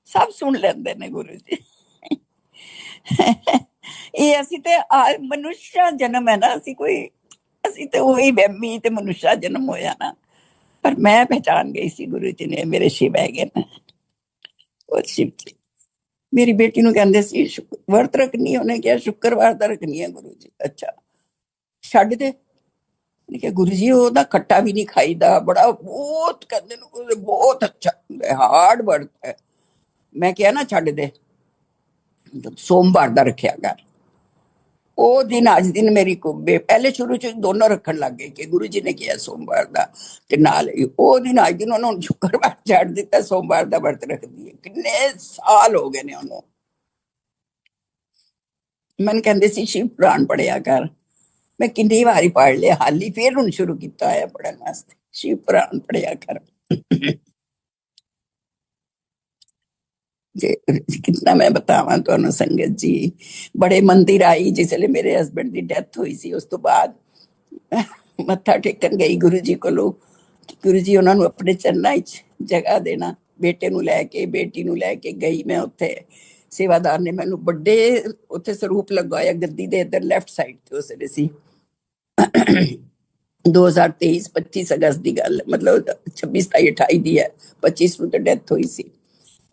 सब सुन लेंदे ने गुरु जी। ये असी ते मनुष्य जन्म है ना, असी कोई असी ते वही वहमी ते मनुष्य जन्म होया ना, पर मैं पहचान गई सी गुरु जी ने मेरे शिव है ना। और शिव जी मेरी बेटी नु कहंदे सी वर्त रखनी, उन्हें क्या शुक्रवार दा रखनी है गुरु जी। अच्छा छड्ड दे, क्या गुरु जी ओदा खट्टा भी नहीं खाईदा, बड़ा बहुत कहंदे ने बहुत अच्छा हार्ड वर्त है। मैं क्या ना छड्ड दे, सोमवार दा रखिया कर। ओ दिन अज दिन मेरी कुब्बे पहले शुरू च दोनों रखन लग गए कि गुरु जी ने किया सोमवार दा, ते नाल ओ दिन अज दिन उन्होंने शुक्रवार छड़ दिता, सोमवार दा व्रत रख दिए। कितने साल हो गए ने उन्होंने। मन कहंदे सी शिव पुराण पढ़िया कर, मैं कितनी बारी पढ़ लिया, हाली फिर हुण शुरू किया है पढ़न वास्ते, शिव पुराण पढ़िया कर। कितना मैं बतावा तुहानू संगत जी, बड़े मंदिर आई जिसले मेरे हसबैंड की डेथ हुई सी, उस तो बाद मत्था टेकन गई गुरु जी कोलों, गुरु जी उन्होंने अपने चरणा च जगह देना, बेटे नू लैके बेटी नू लैके गई मैं उत्थे, ਸੇਵਾਦਾਰ ਨੇ ਮੈਨੂੰ ਵੱਡੇ ਉੱਥੇ ਸਰੂਪ ਲਗਵਾਇਆ ਗੱਦੀ ਦੇ ਇੱਧਰ ਲੈਫਟ ਸਾਈਡ ਤੇ ਉਸ ਵੇਲੇ ਸੀ 2023 25 ਅਗਸਤ ਦੀ ਗੱਲ ਮਤਲਬ 26 27 28 ਦੀ ਹੈ 25 ਨੂੰ ਤਾਂ ਡੈਥ ਹੋਈ ਸੀ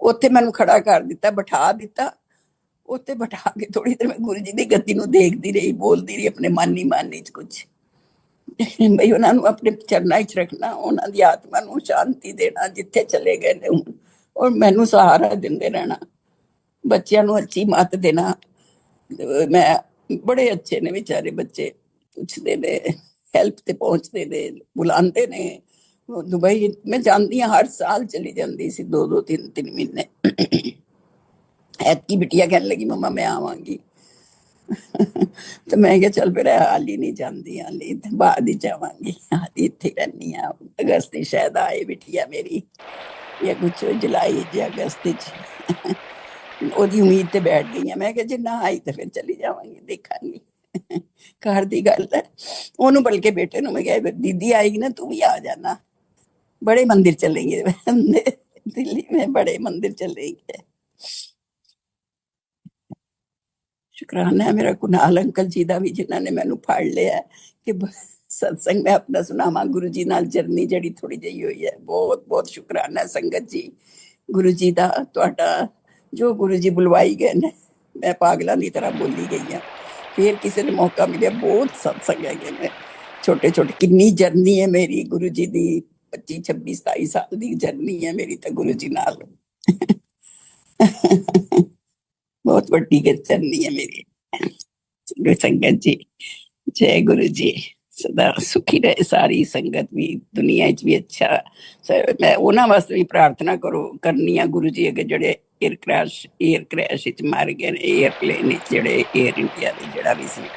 ਉੱਥੇ ਮੈਨੂੰ ਖੜਾ ਕਰ ਦਿੱਤਾ ਬਿਠਾ ਦਿੱਤਾ ਉੱਥੇ ਬਿਠਾ ਕੇ ਥੋੜੀ ਦੇਰ ਮੈਂ ਗੁਰੂ ਜੀ ਦੀ ਗੱਦੀ ਨੂੰ ਦੇਖਦੀ ਰਹੀ ਬੋਲਦੀ ਰਹੀ ਆਪਣੇ ਮਨ ਹੀ ਚ ਕੁਝ ਬਈ ਉਹਨਾਂ ਨੂੰ ਆਪਣੇ ਚਰਨਾਂ 'ਚ ਰੱਖਣਾ ਉਹਨਾਂ ਦੀ ਆਤਮਾ ਨੂੰ ਸ਼ਾਂਤੀ ਦੇਣਾ ਜਿੱਥੇ ਚਲੇ ਗਏ ਨੇ ਹੁਣ ਔਰ ਮੈਨੂੰ ਸਹਾਰਾ ਦਿੰਦੇ ਰਹਿਣਾ ਬੱਚਿਆਂ ਨੂੰ ਅੱਛੀ ਮੱਤ ਦੇਣਾ ਮੈਂ ਬੜੇ ਅੱਛੇ ਨੇ ਵਿਚਾਰੇ ਬੱਚੇ ਪੁੱਛਦੇ ਨੇ ਹੈਲਪ ਤੇ ਪਹੁੰਚਦੇ ਨੇ ਬੁਲਾਉਂਦੇ ਨੇ ਦੁਬਈ ਮੈਂ ਜਾਂਦੀ ਹਾਂ ਹਰ ਸਾਲ ਚਲੀ ਜਾਂਦੀ ਸੀ 2-2 3-3 ਮਹੀਨੇ ਐਤਕੀ ਬਿਟੀਆ ਕਹਿਣ ਲੱਗੀ ਮੰਮਾ ਮੈਂ ਆਵਾਂਗੀ ਤੇ ਮੈਂ ਕਿਹਾ ਚੱਲ ਫਿਰ ਹਾਲੀ ਨਹੀਂ ਜਾਂਦੀ ਹਾਲੀ ਤੇ ਬਾਅਦ ਹੀ ਜਾਵਾਂਗੀ ਹਾਲੀ ਇੱਥੇ ਰਹਿੰਦੀ ਹਾਂ ਅਗਸਤ ਹੀ ਸ਼ਾਇਦ ਆਏ ਬਿਟੀਆ ਮੇਰੀ ਜਾਂ ਕੁਛ ਜੁਲਾਈ ਜਾਂ ਅਗਸਤ ਚ ਉਹਦੀ ਉਮੀਦ ਤੇ ਬੈਠ ਗਈ ਹਾਂ ਮੈਂ ਕਿਹਾ ਜੇ ਨਾ ਆਈ ਤਾਂ ਫਿਰ ਚਲੀ ਜਾਵਾਂਗੀ ਦੇਖਾਂਗੀ ਘਰ ਦੀ ਗੱਲ ਹੈ ਉਹਨੂੰ ਬਲਕਿ ਬੇਟੇ ਨੂੰ ਮੈਂ ਕਿਹਾ ਦੀਦੀ ਆਏਗੀ ਨਾ ਤੂੰ ਵੀ ਆ ਜਾਣਾ बड़े मंदिर चलेंगे दिल्ली में बड़े मंदिर चलेंगे शुक्राना है मेरा कुनाल अंकल जी का भी जिन्होंने मैनू फड़ लिया कि सत्संग में अपना सुनावा गुरु जी नाल जर्नी जड़ी थोड़ी जी हुई है बहुत बहुत शुक्राना है संगत जी गुरु जी का तुहाडा जो गुरु जी बुलवाई गए ने मैं पागलों की तरह बोली गई हाँ फिर किसी ने मौका मिले बहुत सत्संग है छोटे छोटे किन्नी जर्नी है मेरी गुरु जी की 25-26-27 साल की जर्नी है मेरी तो गुरु जी नाल बहुत बड़ी जर्नी है मेरी संगत जी जय गुरु जी सदा सुखी रहे सारी संगत भी दुनिया च भी अच्छा मैं उन्होंने वास्ते भी प्रार्थना करो करनी है गुरु जी अगे जड़े एयर क्रैश मार गए एयरप्लेन जड़े एयर इंडिया के जड़ा भी सी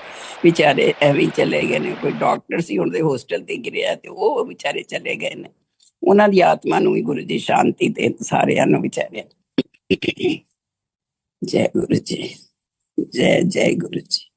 बेचारे एवं चले गए ने कोई डॉक्टर सी उनके होस्टल ते गिरिया ते वो बेचारे चले गए ने उन्हां दी आत्मा नूं भी गुरु जी शांति दे सारियां नूं बेचारे जय गुरु जी जय जय गुरु जी